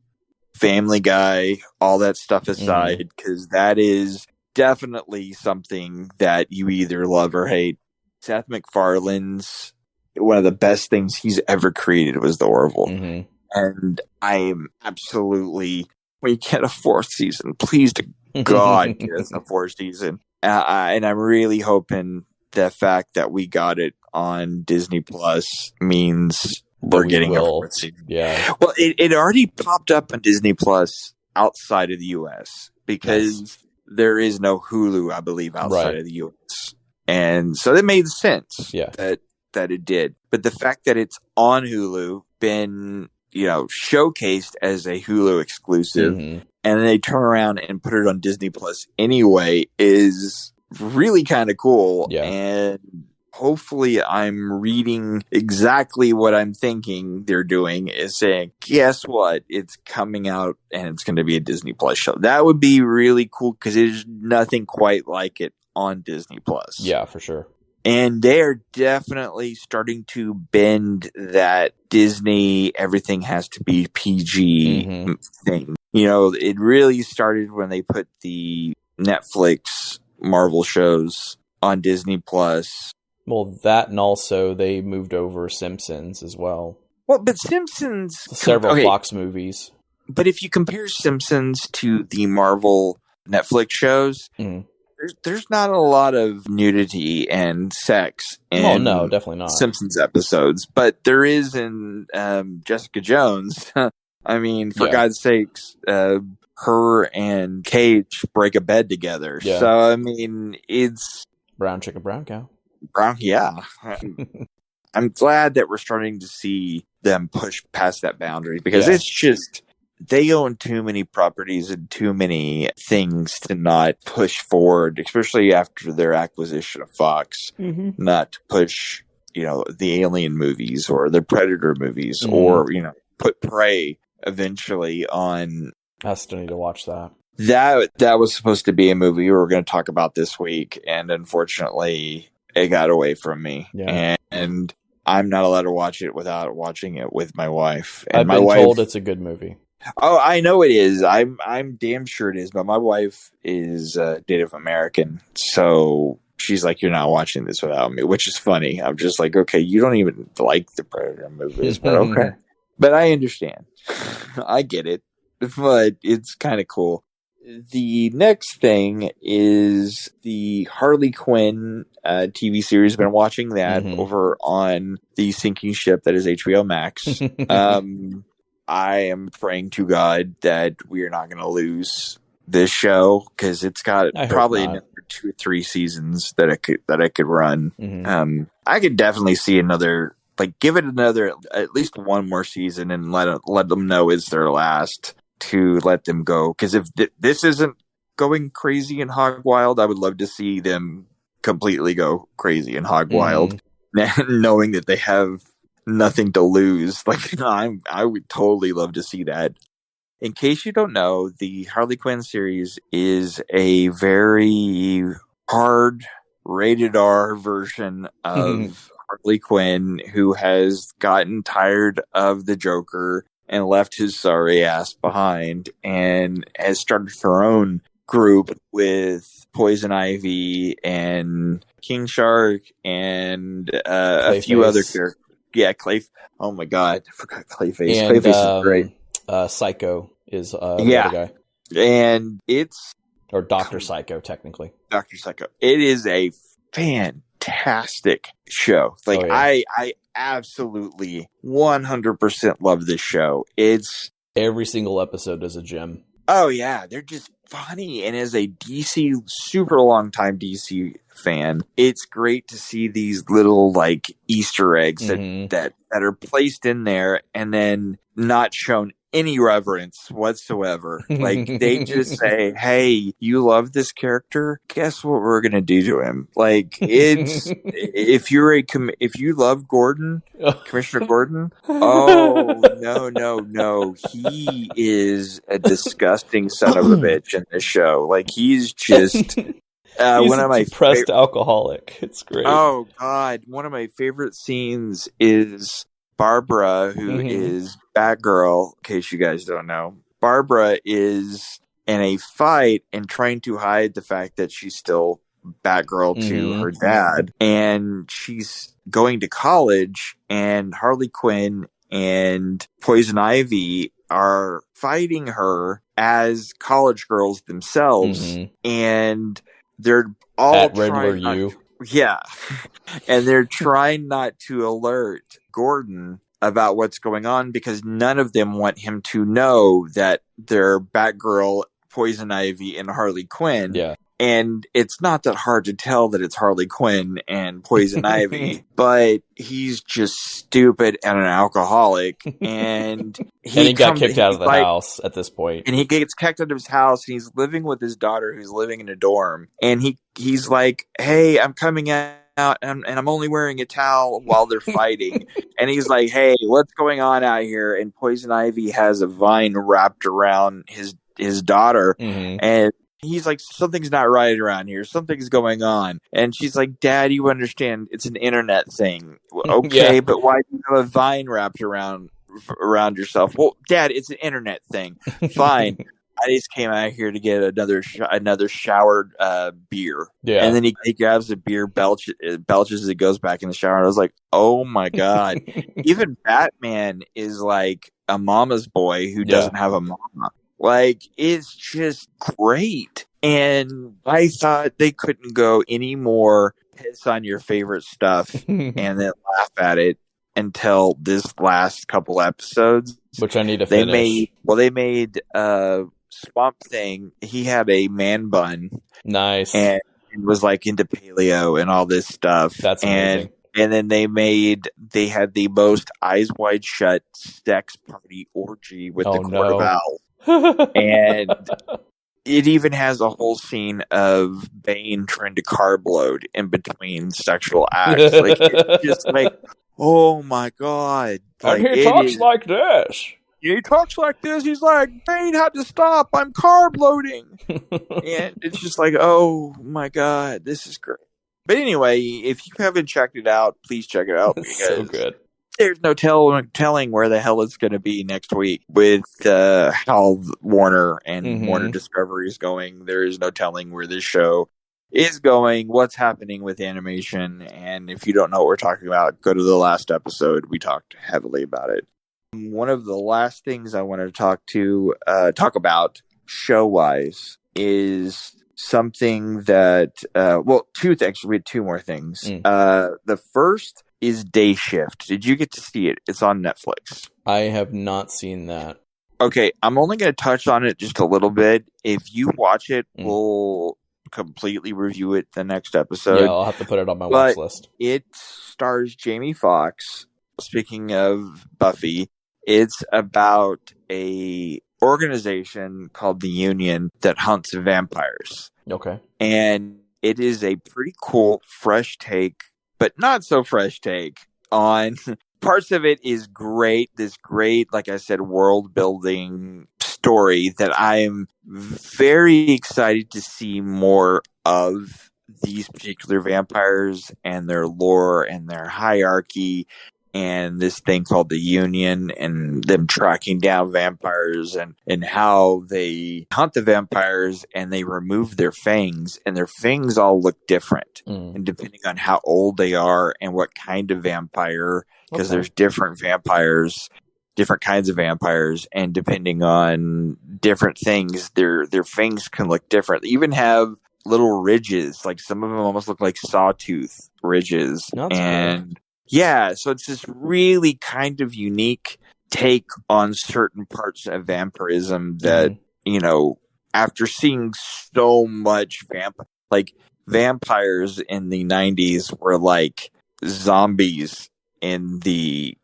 Family Guy, all that stuff aside, because that is definitely something that you either love or hate. Seth MacFarlane's, one of the best things he's ever created was The Orville. And I'm absolutely, we get a 4th season. Please to God, get us a 4th season. And I'm really hoping the fact that we got it on Disney Plus means we're getting a 4th season. Yeah. Well, it already popped up on Disney Plus outside of the US because there is no Hulu, I believe, outside of the US. And so it made sense that it did. But the fact that it's on Hulu, been, showcased as a Hulu exclusive, and then they turn around and put it on Disney Plus anyway is really kind of cool. Yeah. And hopefully I'm reading exactly what I'm thinking they're doing, is saying, guess what? It's coming out and it's going to be a Disney Plus show. That would be really cool because there's nothing quite like it on Disney Plus. Yeah, for sure. And they're definitely starting to bend that Disney, everything has to be PG thing. It really started when they put the Netflix Marvel shows on Disney Plus. Well, that, and also they moved over Simpsons as well. Well, but Simpsons... Several Fox movies. But if you compare Simpsons to the Marvel Netflix shows... There's not a lot of nudity and sex in no, definitely not. Simpsons episodes, but there is in Jessica Jones. I mean, for God's sakes, her and Cage break a bed together. Yeah. So, I mean, it's... Brown chicken, brown cow. Yeah. I'm glad that we're starting to see them push past that boundary because it's just... They own too many properties and too many things to not push forward, especially after their acquisition of Fox, not to push, the Alien movies or the Predator movies or, put Prey eventually on. I still need to watch that. That was supposed to be a movie we were going to talk about this week. And unfortunately it got away from me. Yeah. And I'm not allowed to watch it without watching it with my wife. And I've been told it's a good movie. Oh, I know it is. I'm damn sure it is. But my wife is Native American, so she's like, "You're not watching this without me," which is funny. I'm just like, "Okay, you don't even like the Predator movies, but okay." But I understand. I get it. But it's kind of cool. The next thing is the Harley Quinn TV series. I've been watching that over on the sinking ship that is HBO Max. I am praying to God that we are not going to lose this show because it's got probably another 2 or 3 seasons that I could run. I could definitely see another, give it another, at least one more season and let them know it's their last to let them go. Because if this isn't going crazy and hog wild, I would love to see them completely go crazy and hog wild, knowing that they have nothing to lose. I would totally love to see that. In case you don't know, the Harley Quinn series is a very hard rated R version of Harley Quinn, who has gotten tired of the Joker and left his sorry ass behind and has started her own group with Poison Ivy and King Shark and a few other characters. Yeah, Oh my god, I forgot Clayface. And, Clayface is great. Psycho is the other guy. And it's... Or Dr. Psycho, technically. Dr. Psycho. It is a fantastic show. Like, I absolutely 100% love this show. It's... Every single episode is a gem. Oh, yeah. They're just funny. And as a super long time DC fan, it's great to see these little, like, Easter eggs that are placed in there and then not shown any reverence whatsoever. Like, they just say, hey, you love this character? Guess what we're gonna do to him? Like, it's if you love Gordon, Commissioner Gordon, oh no, he is a disgusting son of a bitch in this show. Like, he's just he's one of my depressed alcoholic. It's great. Oh god, one of my favorite scenes is Barbara, who is Batgirl, in case you guys don't know. Barbara is in a fight and trying to hide the fact that she's still Batgirl to her dad. And she's going to college, and Harley Quinn and Poison Ivy are fighting her as college girls themselves. And they're all at Riddler you. Yeah. And they're trying not to alert Gordon about what's going on because none of them want him to know that they're Batgirl, Poison Ivy, and Harley Quinn. Yeah. And it's not that hard to tell that it's Harley Quinn and Poison Ivy, but he's just stupid and an alcoholic. And he got kicked out of the house at this point. And he gets kicked out of his house, and he's living with his daughter who's living in a dorm. And he's like, hey, I'm coming out. And I'm only wearing a towel while they're fighting. And he's like, hey, what's going on out here? And Poison Ivy has a vine wrapped around his daughter. And he's like, something's not right around here. Something's going on. And she's like, Dad, you understand it's an internet thing. Okay, but why do you have a vine wrapped around yourself? Well, Dad, it's an internet thing. Fine. I just came out here to get another showered beer. Yeah. And then he grabs the beer, belches as he goes back in the shower. And I was like, oh my God. Even Batman is like a mama's boy who doesn't have a mama. Like, it's just great. And I thought they couldn't go any more piss on your favorite stuff and then laugh at it until this last couple episodes. Which I need to finish. They made Swamp Thing. He had a man bun. Nice. And was like into paleo and all this stuff. That's amazing. And then they had the most eyes wide shut sex party orgy with the Court of Owls. And it even has a whole scene of Bane trying to carb load in between sexual acts. Like, it's just like, oh my God. Like, and he talks like this. He talks like this. He's like, Bane had to stop. I'm carb loading. And it's just like, oh my God, this is great. But anyway, if you haven't checked it out, please check it out. It's so good. There's no telling where the hell it's going to be next week with how Warner and Warner Discovery is going. There is no telling where this show is going, what's happening with animation. And if you don't know what we're talking about, go to the last episode. We talked heavily about it. One of the last things I want to talk about show-wise is something that, two things. We had two more things. The first is Day Shift. Did you get to see it? It's on Netflix. I have not seen that. Okay, I'm only going to touch on it just a little bit. If you watch it, we'll completely review it the next episode. Yeah, I'll have to put it on my watch list. It stars Jamie Foxx. Speaking of Buffy, it's about a organization called the Union that hunts vampires. Okay. And it is a pretty cool, fresh take, but not so fresh take on parts of it is great. This great, like I said, world building story that I'm very excited to see more of these particular vampires and their lore and their hierarchy and this thing called the Union and them tracking down vampires and how they hunt the vampires and they remove their fangs, and their fangs all look different. And depending on how old they are and what kind of vampire, because there's different vampires, different kinds of vampires, and depending on different things, their fangs can look different. They even have little ridges, like some of them almost look like sawtooth ridges. And yeah, so it's this really kind of unique take on certain parts of vampirism that, you know, after seeing so much vampires in the 90s were like zombies in the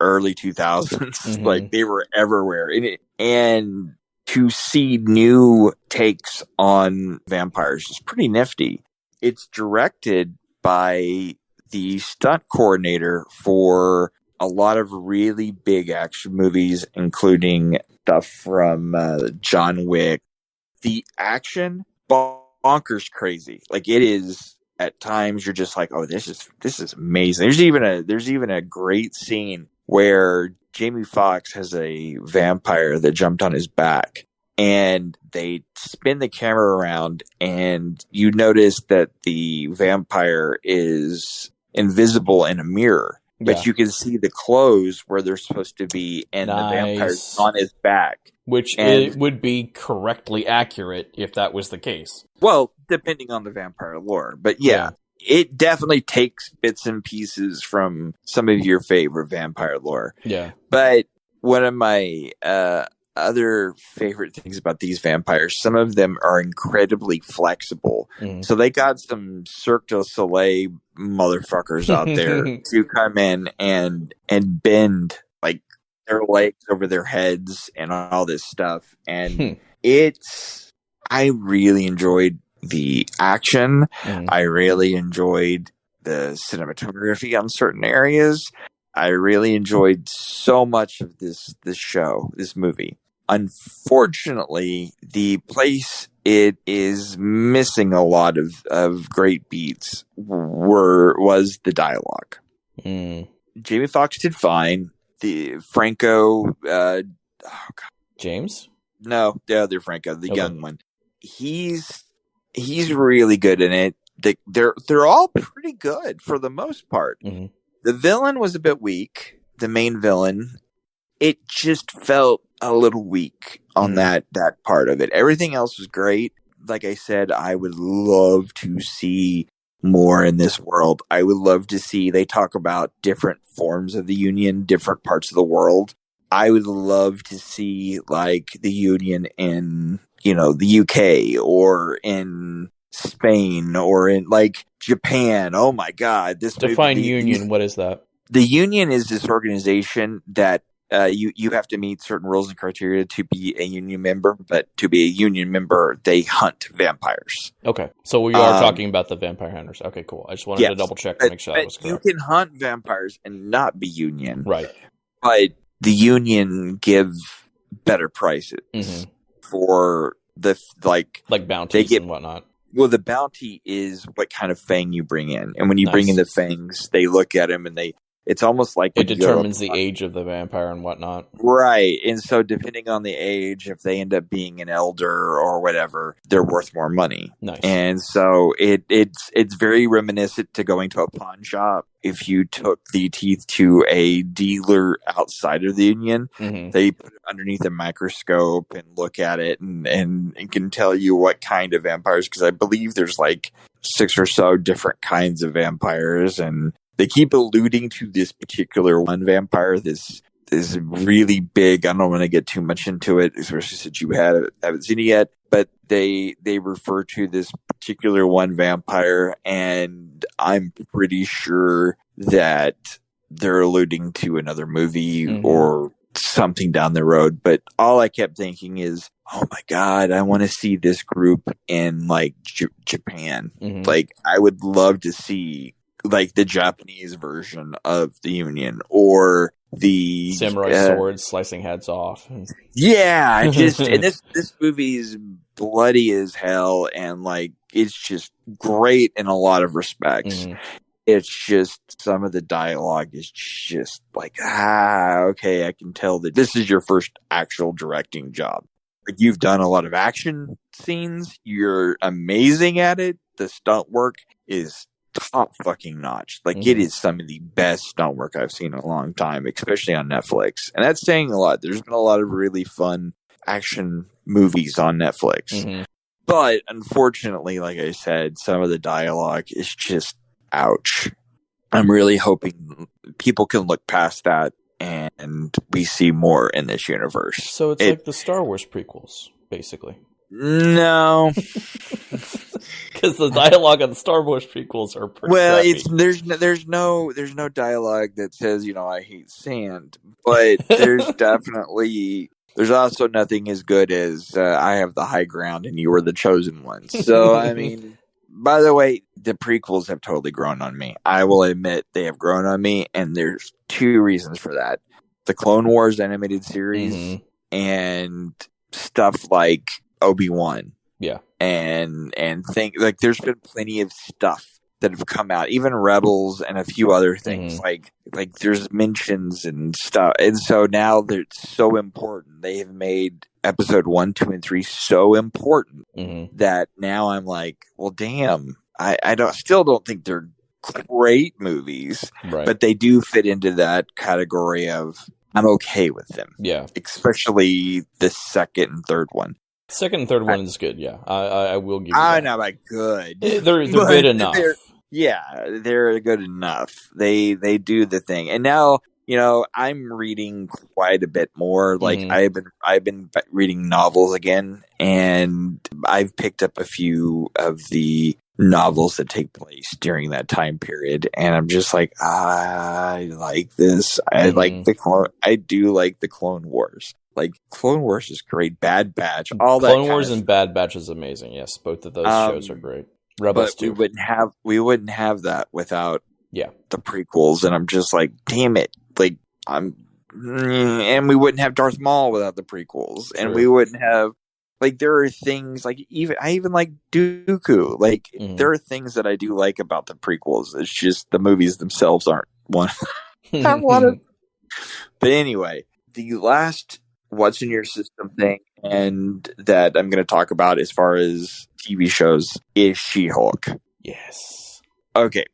early 2000s. Like they were everywhere. And to see new takes on vampires is pretty nifty. It's directed by the stunt coordinator for a lot of really big action movies, including stuff from John Wick. The action, bonkers crazy. Like it is, at times you're just like, oh, this is amazing. There's even a great scene where Jamie Foxx has a vampire that jumped on his back, and they spin the camera around, and you notice that the vampire is invisible in a mirror, but you can see the clothes where they're supposed to be, and the vampire's on his back. Which it would be correctly accurate if that was the case. Well, depending on the vampire lore. But yeah, it definitely takes bits and pieces from some of your favorite vampire lore. Yeah. But one of my other favorite things about these vampires, some of them are incredibly flexible. So they got some Cirque du Soleil motherfuckers out there to come in and bend like their legs over their heads and all this stuff. And I really enjoyed the action. I really enjoyed the cinematography on certain areas. I really enjoyed so much of this movie. Unfortunately, the place it is missing a lot of great beats was the dialogue. Jamie Foxx did fine. The Franco, James? No, the other Franco, the young one. He's really good in it. They're all pretty good for the most part. The villain was a bit weak. The main villain, it just felt a little weak on that part of it. Everything else was great. Like I said, I would love to see more in this world. I would love to see, they talk about different forms of the Union, different parts of the world. I would love to see like the Union in, the UK or in Spain or in like Japan. Oh my God. Define Union. What is that? The Union is this organization that you have to meet certain rules and criteria to be a Union member, but to be a Union member, they hunt vampires. Okay, so we are talking about the vampire hunters. Okay, cool. I just wanted to double check to make sure that was correct. You can hunt vampires and not be Union. Right. But the Union give better prices for the like bounties and whatnot. Well, the bounty is what kind of fang you bring in. And when you bring in the fangs, they look at them and it's almost like it determines the age of the vampire and whatnot. Right. And so depending on the age, if they end up being an elder or whatever, they're worth more money. Nice. And so it's very reminiscent to going to a pawn shop. If you took the teeth to a dealer outside of the Union, they put it underneath a microscope and look at it and can tell you what kind of vampires, because I believe there's like 6 or so different kinds of vampires, and they keep alluding to this particular one vampire, this really big. I don't want to get too much into it, especially since you haven't seen it yet. But they refer to this particular one vampire, and I'm pretty sure that they're alluding to another movie or something down the road. But all I kept thinking is, oh my God, I want to see this group in like Japan. Like I would love to see like the Japanese version of the Union, or the samurai swords slicing heads off. Yeah, just and this movie is bloody as hell, and like it's just great in a lot of respects. Mm-hmm. It's just some of the dialogue is just like, okay, I can tell that this is your first actual directing job. Like, you've done a lot of action scenes. You're amazing at it. The stunt work is top fucking notch. Like, it is some of the best stunt work I've seen in a long time, especially on Netflix. And that's saying a lot. There's been a lot of really fun action movies on Netflix. Mm-hmm. But unfortunately, like I said, some of the dialogue is just ouch. I'm really hoping people can look past that and we see more in this universe. So it's like the Star Wars prequels, basically. No. Because the dialogue on the Star Wars prequels are pretty crappy. There's no dialogue that says, I hate sand, but there's also nothing as good as I have the high ground and you are the chosen one. So, I mean, by the way, the prequels have totally grown on me. I will admit they have grown on me, and there's two reasons for that. The Clone Wars animated series and stuff like Obi-Wan. Yeah. And like there's been plenty of stuff that have come out, even Rebels and a few other things. Like there's mentions and stuff. And so now they're so important. They have made episode 1, 2, and 3 so important that now I'm like, well, damn, I still don't think they're great movies, but they do fit into that category of I'm okay with them. Yeah. Especially the second and third one. Second and third one is good, yeah. I will give you that. I'm not like good. They're good enough. They're good enough. They do the thing. And now, I'm reading quite a bit more. Like I've been reading novels again, and I've picked up a few of the novels that take place during that time period, and I'm just like, I like this. I like I do like the Clone Wars. Like, Clone Wars is great. Bad Batch, all that. Clone Wars and Bad Batch is amazing. Yes, both of those shows are great. Rebels too. We wouldn't have that without the prequels, and I'm just like, damn it. Like, and we wouldn't have Darth Maul without the prequels, and we wouldn't have, like, there are things like I even like Dooku. Like, there are things that I do like about the prequels. It's just the movies themselves aren't one. I want to. But anyway, the last what's in your system thing, and that I'm going to talk about as far as TV shows, is She-Hulk. Yes. Okay.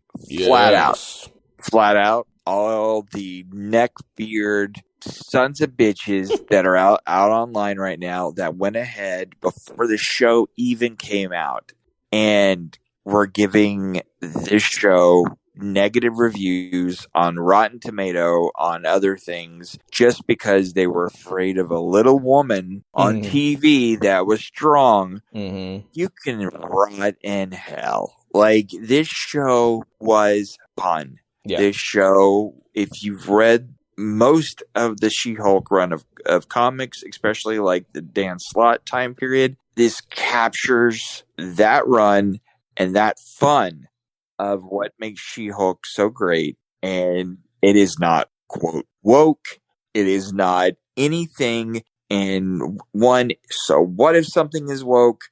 Flat out. All the neck-beard sons of bitches that are out online right now that went ahead before the show even came out and were giving this show negative reviews on Rotten Tomato, on other things, just because they were afraid of a little woman on TV that was strong. You can rot in hell. Like, this show was fun. Yeah. This show, if you've read most of the She-Hulk run of comics, especially like the Dan Slott time period, this captures that run and that fun of what makes She-Hulk so great. And it is not, quote, woke. It is not anything in one. So what if something is woke?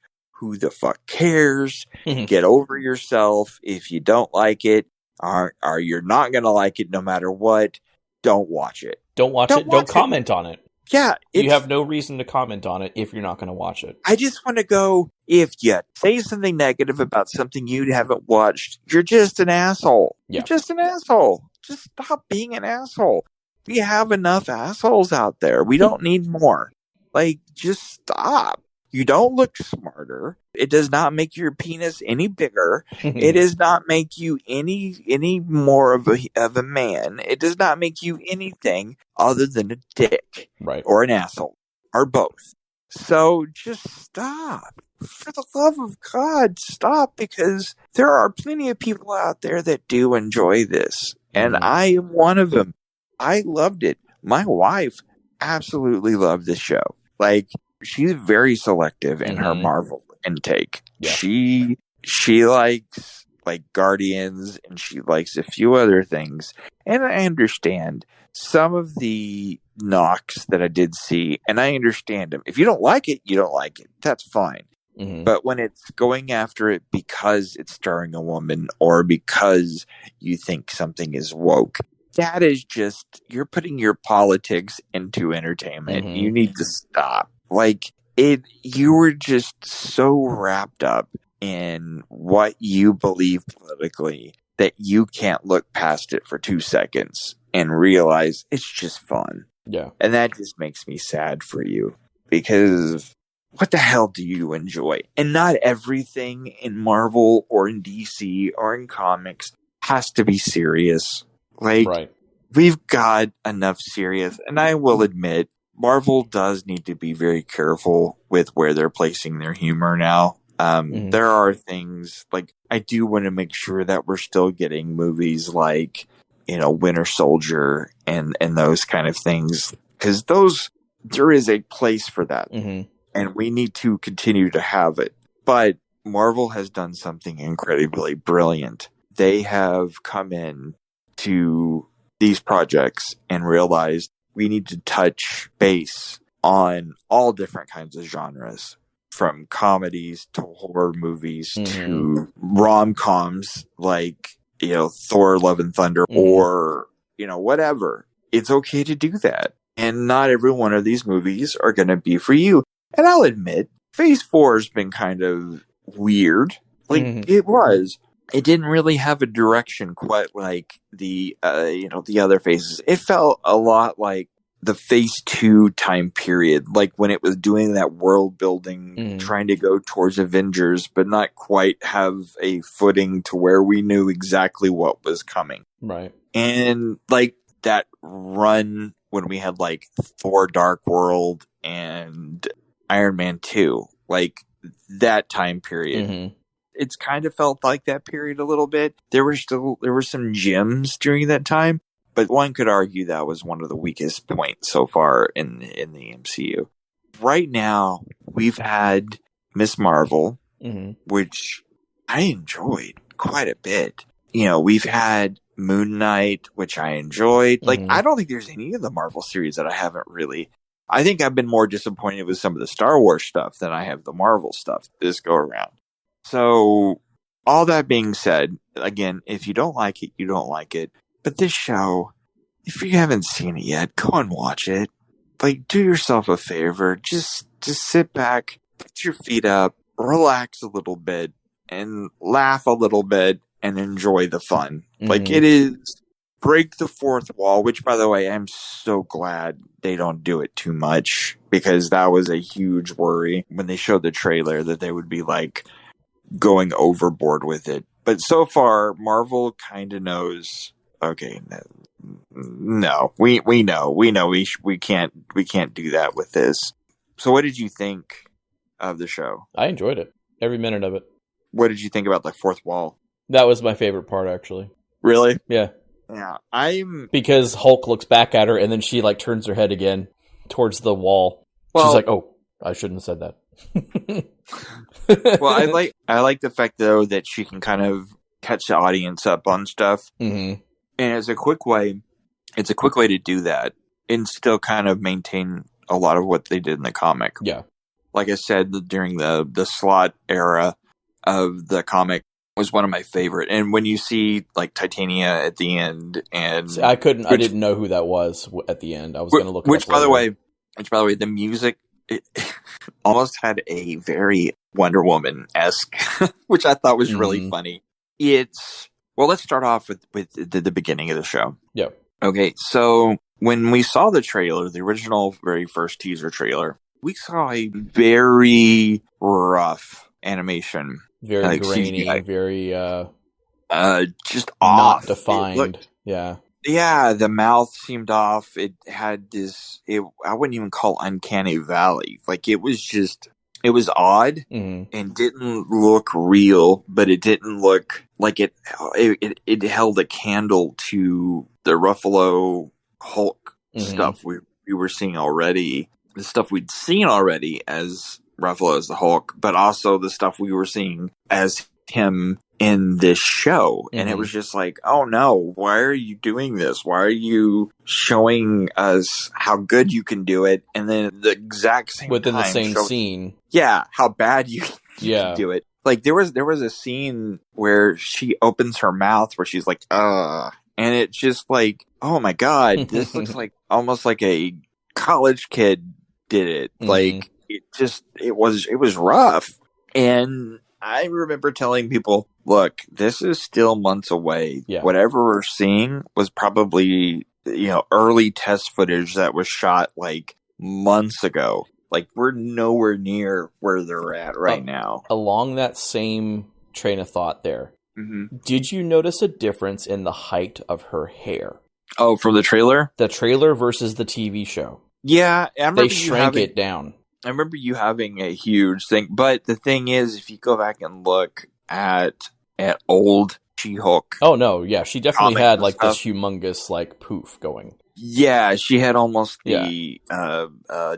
Who the fuck cares? Get over yourself. If you don't like it, or you're not going to like it no matter what, don't watch it. Don't watch it. Don't comment on it. Yeah. You have no reason to comment on it if you're not going to watch it. I just want to go, if you say something negative about something you haven't watched, you're just an asshole. Yeah. You're just an asshole. Just stop being an asshole. We have enough assholes out there. We don't need more. Like, just stop. You don't look smarter. It does not make your penis any bigger. It does not make you any more of a man. It does not make you anything other than a dick, right, or an asshole, or both. So just stop. For the love of God, stop, because there are plenty of people out there that do enjoy this, and I am one of them. I loved it. My wife absolutely loved this show. Like, she's very selective in her Marvel intake. Yeah. She likes like Guardians, and she likes a few other things. And I understand some of the knocks that I did see, and I understand them. If you don't like it, you don't like it. That's fine. Mm-hmm. But when it's going after it because it's starring a woman or because you think something is woke, that is just, you're putting your politics into entertainment. Mm-hmm. You need to stop. Like, you were just so wrapped up in what you believe politically that you can't look past it for 2 seconds and realize it's just fun. Yeah. And that just makes me sad for you, because what the hell do you enjoy? And not everything in Marvel or in DC or in comics has to be serious. Like, right. We've got enough serious, and I will admit, Marvel does need to be very careful with where they're placing their humor now. There are things, like, I do want to make sure that we're still getting movies like, Winter Soldier and those kind of things, because there is a place for that. Mm-hmm. And we need to continue to have it. But Marvel has done something incredibly brilliant. They have come in to these projects and realized we need to touch base on all different kinds of genres, from comedies to horror movies to rom-coms like, Thor, Love and Thunder, or, whatever. It's okay to do that. And not every one of these movies are going to be for you. And I'll admit, Phase 4 has been kind of weird. Like, it was. It didn't really have a direction quite like the other phases. It felt a lot like the Phase 2 time period, like when it was doing that world building, trying to go towards Avengers, but not quite have a footing to where we knew exactly what was coming. Right. And like that run when we had like Thor Dark World and Iron Man 2, like that time period. It's kind of felt like that period a little bit. There were some gems during that time, but one could argue that was one of the weakest points so far in the MCU. Right now, we've had Miss Marvel, which I enjoyed quite a bit. We've had Moon Knight, which I enjoyed. Like, I don't think there's any of the Marvel series that I haven't really. I think I've been more disappointed with some of the Star Wars stuff than I have the Marvel stuff this go around. So, all that being said, again, if you don't like it, you don't like it. But this show, if you haven't seen it yet, go and watch it. Like, do yourself a favor. Just sit back, put your feet up, relax a little bit, and laugh a little bit, and enjoy the fun. Like, it is break the fourth wall, which, by the way, I'm so glad they don't do it too much, because that was a huge worry when they showed the trailer that they would be, like, going overboard with it. But so far, Marvel kind of knows, okay, no, we know we can't do that with this. So what did you think of the show? I enjoyed it. Every minute of it. What did you think about the fourth wall? That was my favorite part, actually. Really? Yeah. Yeah. Because Hulk looks back at her and then she like turns her head again towards the wall. She's like, "Oh, I shouldn't have said that." Well, I like the fact though that she can kind of catch the audience up on stuff, and it's a quick way to do that and still kind of maintain a lot of what they did in the comic. Yeah, like I said, during the slot era of the comic was one of my favorite. And when you see like Titania at the end, and see, I didn't know who that was at the end. I was going to look. Which, by the way, the music. It almost had a very Wonder Woman-esque, which I thought was really funny. Let's start off with the beginning of the show. Yeah. Okay, so when we saw the trailer, the original very first teaser trailer, we saw a very rough animation. Very grainy, CGI. Very just not off. Defined. Yeah. Yeah, the mouth seemed off. It had this, I wouldn't even call uncanny valley. Like, it was odd and didn't look real, but it didn't look like it held a candle to the Ruffalo Hulk stuff we were seeing already. The stuff we'd seen already as Ruffalo as the Hulk, but also the stuff we were seeing as him in this show. And it was just like, oh no, why are you doing this? Why are you showing us how good you can do it? And then the exact same within time the same scene. Yeah, how bad you can do it. Like there was a scene where she opens her mouth where she's like, and it's just like, oh my god, this looks like almost like a college kid did it. Like it was rough. And I remember telling people, look, this is still months away. Yeah. Whatever we're seeing was probably, early test footage that was shot like months ago. Like, we're nowhere near where they're at right now. Along that same train of thought there, did you notice a difference in the height of her hair? Oh, from the trailer? The trailer versus the TV show. Yeah. They shrank it down. I remember you having a huge thing. But the thing is, if you go back and look at old She-Hulk... Oh, no. Yeah, she definitely had, like, this humongous, like, poof going. Yeah, she had almost the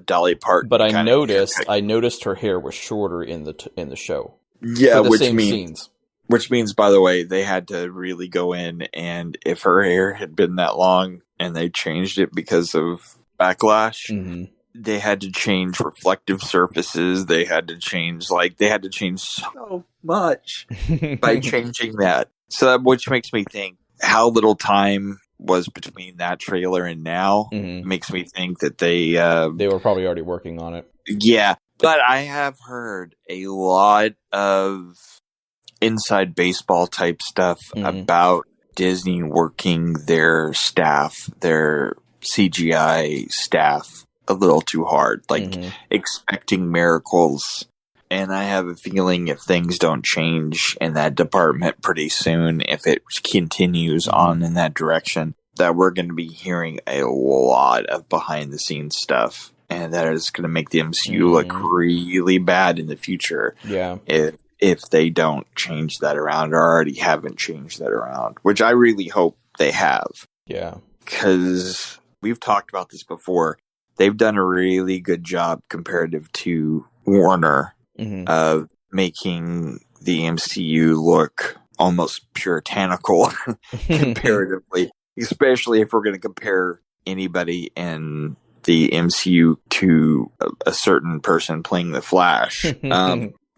Dolly Parton. But I noticed her hair was shorter in the show. Yeah, scenes. Which means, by the way, they had to really go in, and if her hair had been that long and they changed it because of backlash, they had to change reflective surfaces. They had to change so much by changing that. So, which makes me think how little time was between that trailer and now makes me think that they were probably already working on it. Yeah, but I have heard a lot of inside baseball type stuff about Disney working their staff, their CGI staff, a little too hard, like expecting miracles. And I have a feeling if things don't change in that department pretty soon, if it continues on in that direction, that we're going to be hearing a lot of behind the scenes stuff. And that is going to make the MCU look really bad in the future. Yeah. If they don't change that around or already haven't changed that around, which I really hope they have. Yeah. Because we've talked about this before. They've done a really good job comparative to Warner of making the MCU look almost puritanical comparatively, especially if we're going to compare anybody in the MCU to a certain person playing the Flash.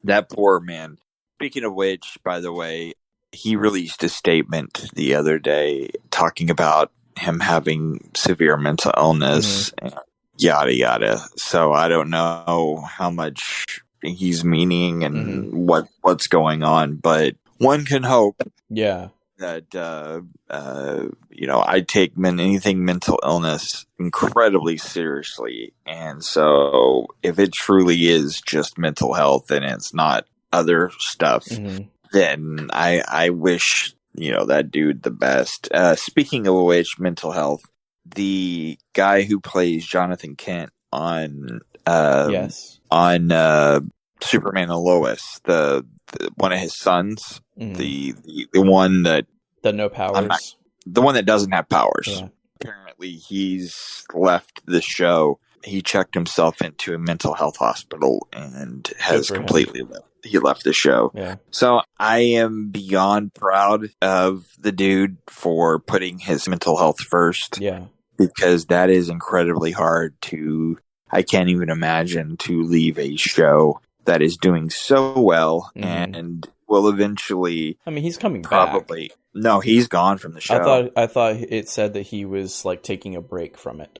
That poor man. Speaking of which, by the way, he released a statement the other day talking about him having severe mental illness and yada yada. So I don't know how much he's meaning and what's going on, but one can hope that I take anything mental illness incredibly seriously, and so if it truly is just mental health and it's not other stuff, then I wish that dude the best. Speaking of which, mental health, the guy who plays Jonathan Kent on Superman and Lois, the one of his sons, the one that no powers, the one that doesn't have powers. Yeah. Apparently, he's left the show. He checked himself into a mental health hospital and has completely left the show. Yeah. So I am beyond proud of the dude for putting his mental health first. Yeah. Because that is incredibly hard I can't even imagine to leave a show that is doing so well and will eventually. I mean, he's coming probably back. No, he's gone from the show. I thought it said that he was like taking a break from it.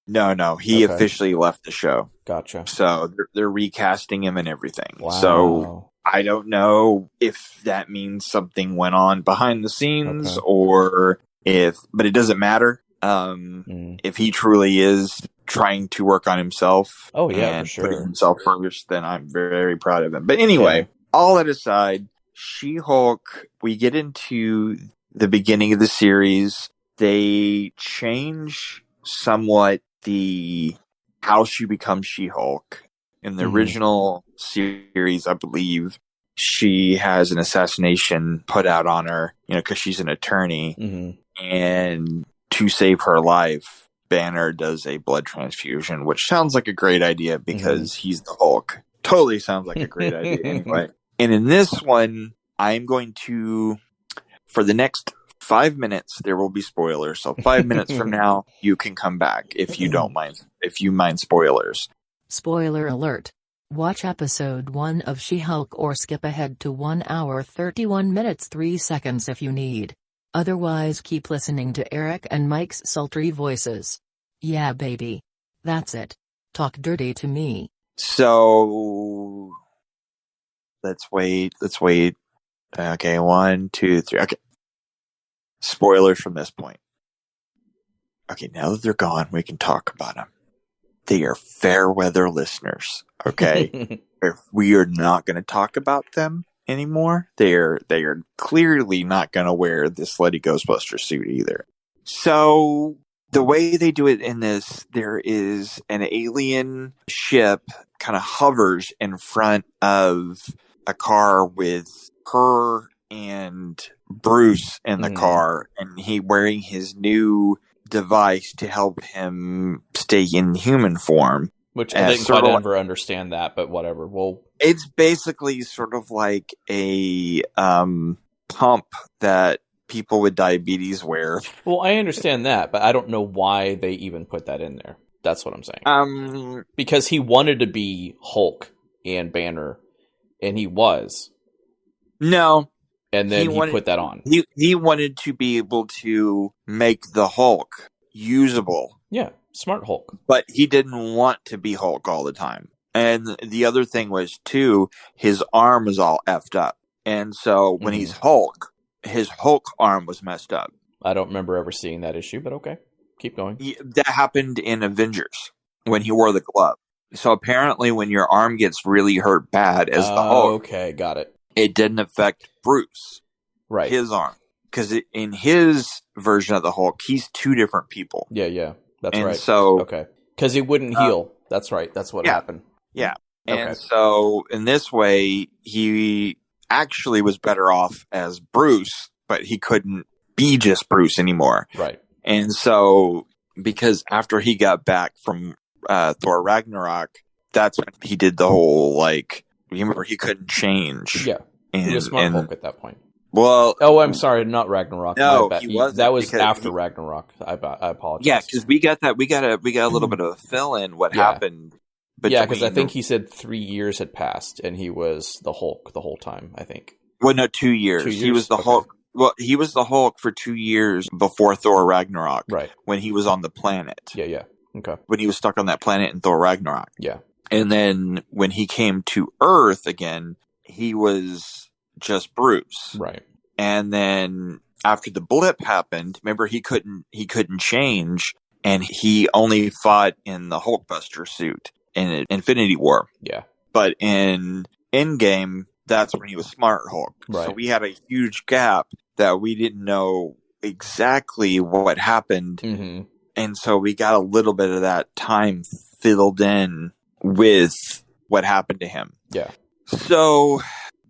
No, he officially left the show. Gotcha. So they're recasting him and everything. Wow. So I don't know if that means something went on behind the scenes or but it doesn't matter. If he truly is trying to work on himself and putting himself first, then I'm very, very proud of him. But anyway, all that aside, She-Hulk, we get into the beginning of the series. They change somewhat how she becomes She-Hulk. In the original series, I believe, she has an assassination put out on her, because she's an attorney. And to save her life, Banner does a blood transfusion, which sounds like a great idea because he's the Hulk. Totally sounds like a great idea anyway. And in this one, I'm going to, for the next 5 minutes, there will be spoilers. So 5 minutes from now, you can come back if you don't mind. If you mind spoilers. Spoiler alert. Watch episode 1 of She-Hulk or skip ahead to 1 hour 31 minutes 3 seconds if you need. Otherwise, keep listening to Eric and Mike's sultry voices. Yeah, baby. That's it. Talk dirty to me. So let's wait. Okay, 1, 2, 3. Okay. Spoilers from this point. Okay, now that they're gone, we can talk about them. They are fair weather listeners. Okay, we are not going to talk about them anymore. They are clearly not going to wear this Slutty Ghostbuster suit either. So the way they do it in this, there is an alien ship kind of hovers in front of a car with her and Bruce in the car, and he wearing his new device to help him stay in human form. Which I didn't quite ever understand that, but whatever. Well, it's basically sort of like a pump that people with diabetes wear. Well, I understand that, but I don't know why they even put that in there. That's what I'm saying. Because he wanted to be Hulk and Banner, and he was. No. And then he put that on. He wanted to be able to make the Hulk usable. Yeah, smart Hulk. But he didn't want to be Hulk all the time. And the other thing was, too, his arm was all effed up. And so when he's Hulk, his Hulk arm was messed up. I don't remember ever seeing that issue, but okay. Keep going. That happened in Avengers when he wore the glove. So apparently when your arm gets really hurt bad as the Hulk. Okay, got it. It didn't affect Bruce. Right. His arm. Because in his version of the Hulk, he's two different people. Yeah. That's right. And so... Okay. Because he wouldn't heal. That's right. That's what happened. Yeah. And so in this way, he actually was better off as Bruce, but he couldn't be just Bruce anymore. Right. And so, because after he got back from Thor Ragnarok, that's when he did the whole, remember, he couldn't change. Yeah. He was smart Hulk at that point. Well... Oh, I'm sorry, not Ragnarok. No, he wasn't. That was after Ragnarok. I apologize. Yeah, because we got that. We got a little bit of a fill-in what happened. Yeah, because I think he said 3 years had passed, and he was the Hulk the whole time, I think. Well, no, 2 years. 2 years? He was the Hulk. Well, he was the Hulk for 2 years before Thor Ragnarok. Right. When he was on the planet. Yeah. Okay. When he was stuck on that planet in Thor Ragnarok. Yeah. And then when he came to Earth again, he was just Bruce. Right. And then after the blip happened, remember he couldn't change, and he only fought in the Hulkbuster suit in Infinity War. Yeah. But in Endgame, that's when he was Smart Hulk. Right. So we had a huge gap that we didn't know exactly what happened. Mm-hmm. And so we got a little bit of that time filled in with what happened to him. Yeah. So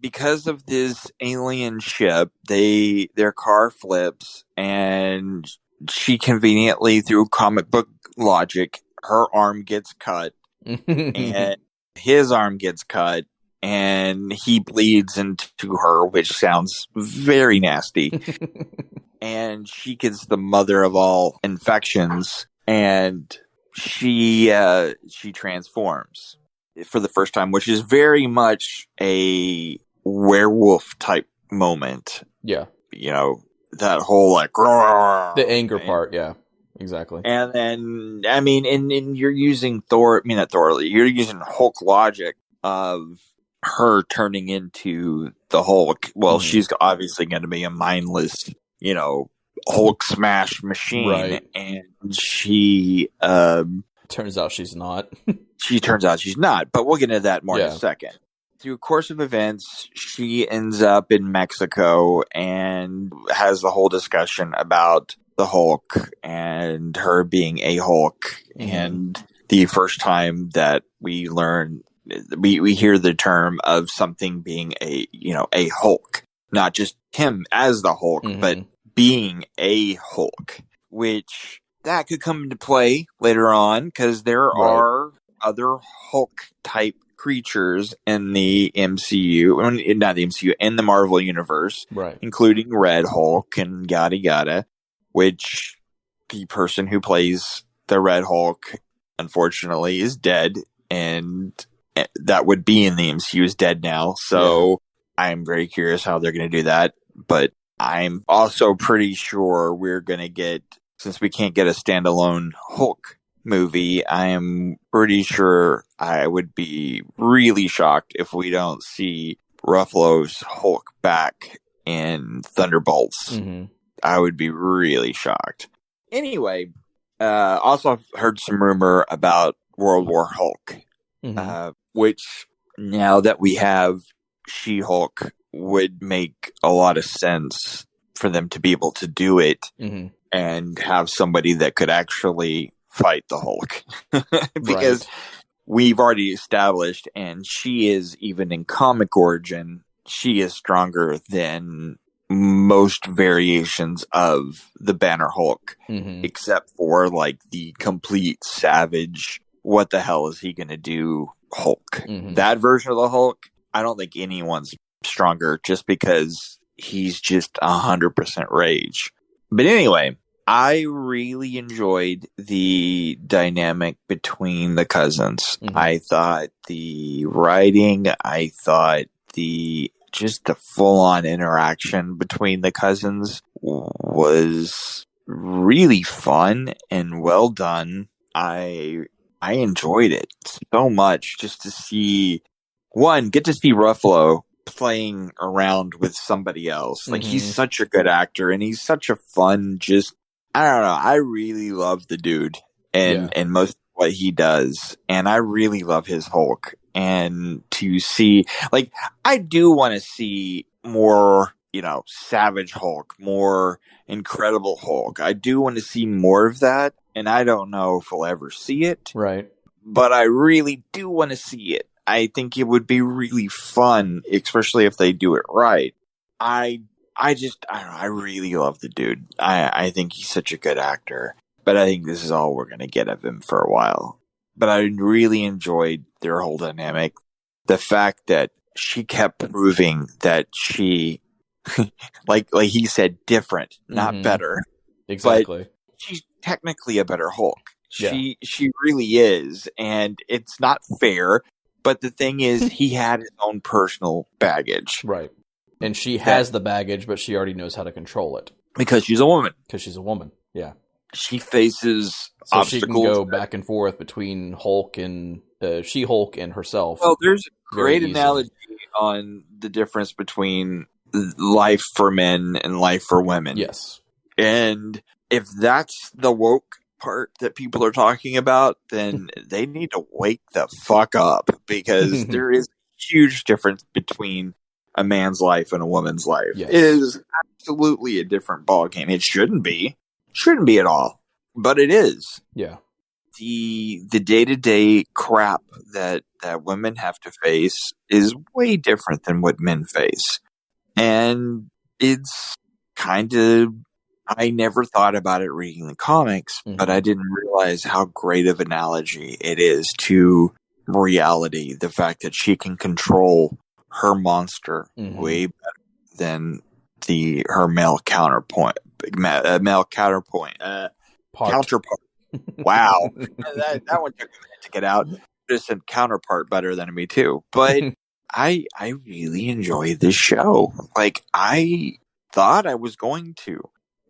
because of this alien ship, their car flips, and she conveniently, through comic book logic, her arm gets cut, and his arm gets cut, and he bleeds into her, which sounds very nasty. And she gets the mother of all infections, and she transforms for the first time, which is very much a werewolf type moment. Yeah. You know, that whole the anger part, yeah. Exactly. And then, I mean, and you're using you're using Hulk logic of her turning into the Hulk. Well, she's obviously going to be a mindless, Hulk smash machine. Right. And she, turns out she's not. She turns out she's not, but we'll get into that more in a second. Through a course of events, she ends up in Mexico and has the whole discussion about the Hulk and her being a Hulk. And the first time that we learn, we hear the term of something being a Hulk, not just him as the Hulk, but being a Hulk, which that could come into play later on because there are other Hulk type creatures in the MCU, not the MCU, in the Marvel Universe, right? Including Red Hulk and yada yada, which the person who plays the Red Hulk, unfortunately, is dead, and that would be in the MCU is dead now. So I'm very curious how they're going to do that. But I'm also pretty sure we're going to get, since we can't get a standalone Hulk movie, I am pretty sure I would be really shocked if we don't see Ruffalo's Hulk back in Thunderbolts. Mm-hmm. I would be really shocked. Anyway, also I've heard some rumor about World War Hulk, which now that we have She-Hulk would make a lot of sense for them to be able to do it and have somebody that could actually fight the Hulk. Because we've already established, and she is, even in comic origin, she is stronger than most variations of the Banner Hulk, except for like the complete savage, what the hell is he going to do Hulk. That version of the Hulk, I don't think anyone's stronger just because he's just 100% rage. But anyway, I really enjoyed the dynamic between the cousins. I thought the writing, I thought the full-on interaction between the cousins was really fun and well done. I enjoyed it so much just to see, get to see Ruffalo playing around with somebody else. Like, he's such a good actor, and he's such a fun, I don't know, I really love the dude and most of what he does, and I really love his Hulk. And to see, like, I do want to see more, Savage Hulk, more Incredible Hulk. I do want to see more of that, and I don't know if we'll ever see it. Right. But I really do want to see it. I think it would be really fun, especially if they do it right. I don't know, I really love the dude. I think he's such a good actor. But I think this is all we're going to get of him for a while. But I really enjoyed their whole dynamic. The fact that she kept proving that she, like he said, different, not better. Exactly. But she's technically a better Hulk. She really is. And it's not fair. But the thing is, he had his own personal baggage. Right. And she has the baggage, but she already knows how to control it. Because she's a woman. Yeah. She faces obstacles. She can go back and forth between Hulk and She-Hulk and herself. Well, there's a great analogy on the difference between life for men and life for women. Yes. And if that's the woke part that people are talking about, then they need to wake the fuck up, because there is a huge difference between a man's life and a woman's life. Yes. It is absolutely a different ballgame. It shouldn't be. Shouldn't be at all. But it is. Yeah. The day-to-day crap that women have to face is way different than what men face. And it's kind of, I never thought about it reading the comics, but I didn't realize how great of an analogy it is to reality. The fact that she can control her monster way better than her male counterpart. Wow. that one took a minute to get out. Just a counterpart better than me too. But I really enjoyed this show. Like, I thought I was going to,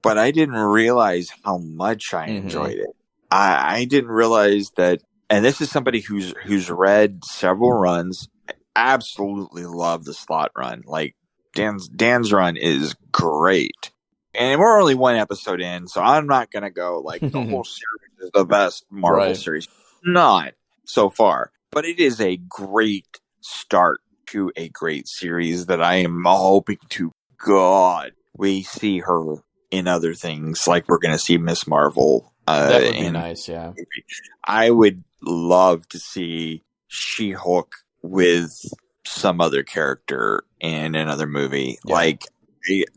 but I didn't realize how much I enjoyed it. I didn't realize that, and this is somebody who's read several runs. Absolutely love the Slott run. Like, Dan's run is great. And we're only one episode in, so I'm not going to go like the whole series is the best Marvel series. Not so far. But it is a great start to a great series that I am hoping to God we see her in other things. Like, we're going to see Miss Marvel. That would be nice, yeah. I would love to see She-Hulk with some other character in another movie. Yeah. Like,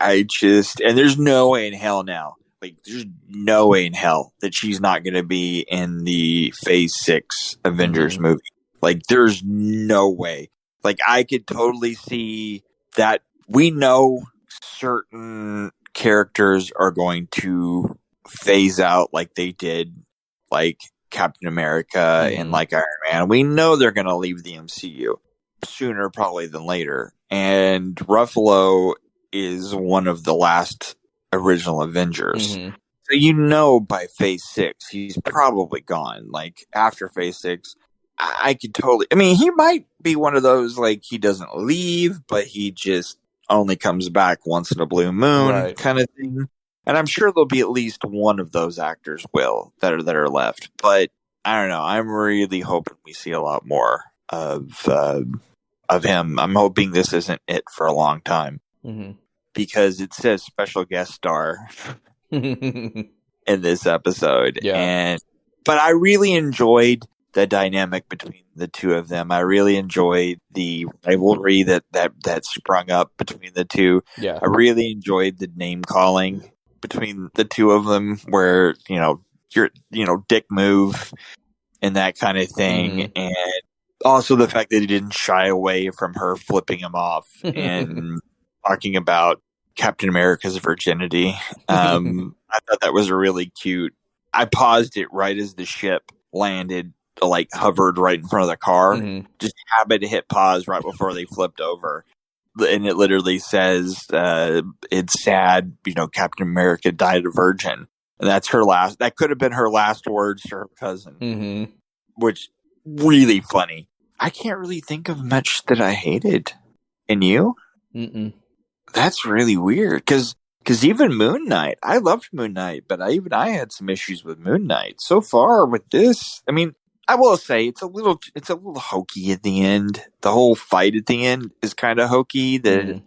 I just, and there's no way in hell now. Like, there's no way in hell that she's not going to be in the Phase 6 Avengers movie. Like, there's no way. Like, I could totally see that we know certain characters are going to phase out like they did, like Captain America and like Iron Man. We know they're going to leave the MCU sooner probably than later. And Ruffalo is one of the last original Avengers. So you know by Phase 6, he's probably gone. Like, after Phase 6, I could totally... I mean, he might be one of those, like, he doesn't leave, but he just only comes back once in a blue moon kind of thing. And I'm sure there'll be at least one of those actors that are left. But, I don't know. I'm really hoping we see a lot more of him. I'm hoping this isn't it for a long time. Because it says special guest star in this episode. But I really enjoyed the dynamic between the two of them. I really enjoyed the rivalry that sprung up between the two. I really enjoyed the name calling between the two of them, where dick move and that kind of thing, and also the fact that he didn't shy away from her flipping him off and talking about Captain America's virginity. I thought that was really cute. I paused it right as the ship landed, like hovered right in front of the car. Just happened to hit pause right before they flipped over. And it literally says, it's sad, Captain America died a virgin. And that could have been her last words to her cousin. Which, really funny. I can't really think of much that I hated. And you? That's really weird, because even Moon Knight, I loved Moon Knight, but I had some issues with Moon Knight. So far with this, I mean, I will say it's a little hokey at the end. The whole fight at the end is kind of hokey, the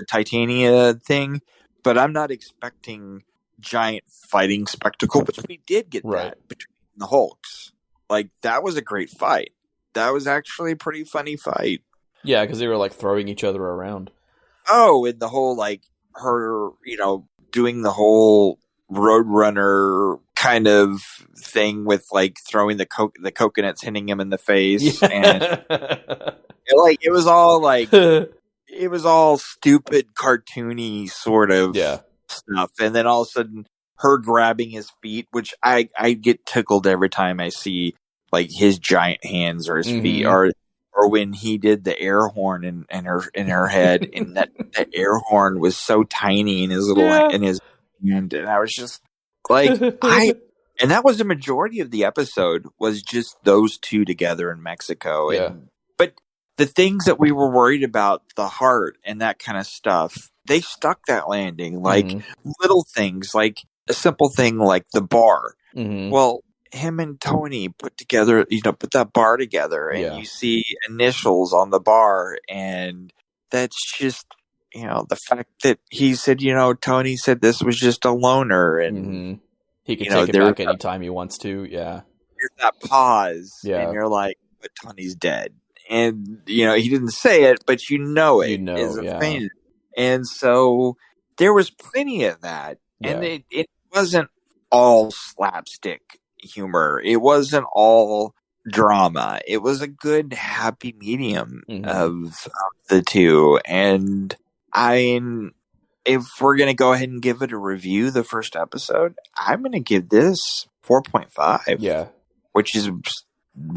Titania thing, but I'm not expecting giant fighting spectacle, but we did get that between the Hulks. Like, that was a great fight. That was actually a pretty funny fight. Yeah, because they were like throwing each other around. Oh, and the whole, like, her, doing the whole Roadrunner kind of thing with, like, throwing the coconuts, hitting him in the face. And, it was all, like, it was all stupid, cartoony sort of stuff. And then all of a sudden, her grabbing his feet, which I get tickled every time I see, like, his giant hands or his feet, or when he did the air horn in her head, and that air horn was so tiny in his little in his hand, and I was just like, and that was the majority of the episode, was just those two together in Mexico. But the things that we were worried about, the heart and that kind of stuff, they stuck that landing. Like little things, like a simple thing like the bar. Well, him and Tony put that bar together, and you see initials on the bar, and that's just, the fact that he said, Tony said this was just a loner, and he can take it back anytime he wants to. There's that pause, and you're like, but Tony's dead, and he didn't say it, but it as a fan. And so there was plenty of that, and it wasn't all slapstick humor. It wasn't all drama. It was a good happy medium of the two. And if we're going to go ahead and give it a review, the first episode, I'm going to give this 4.5. Which is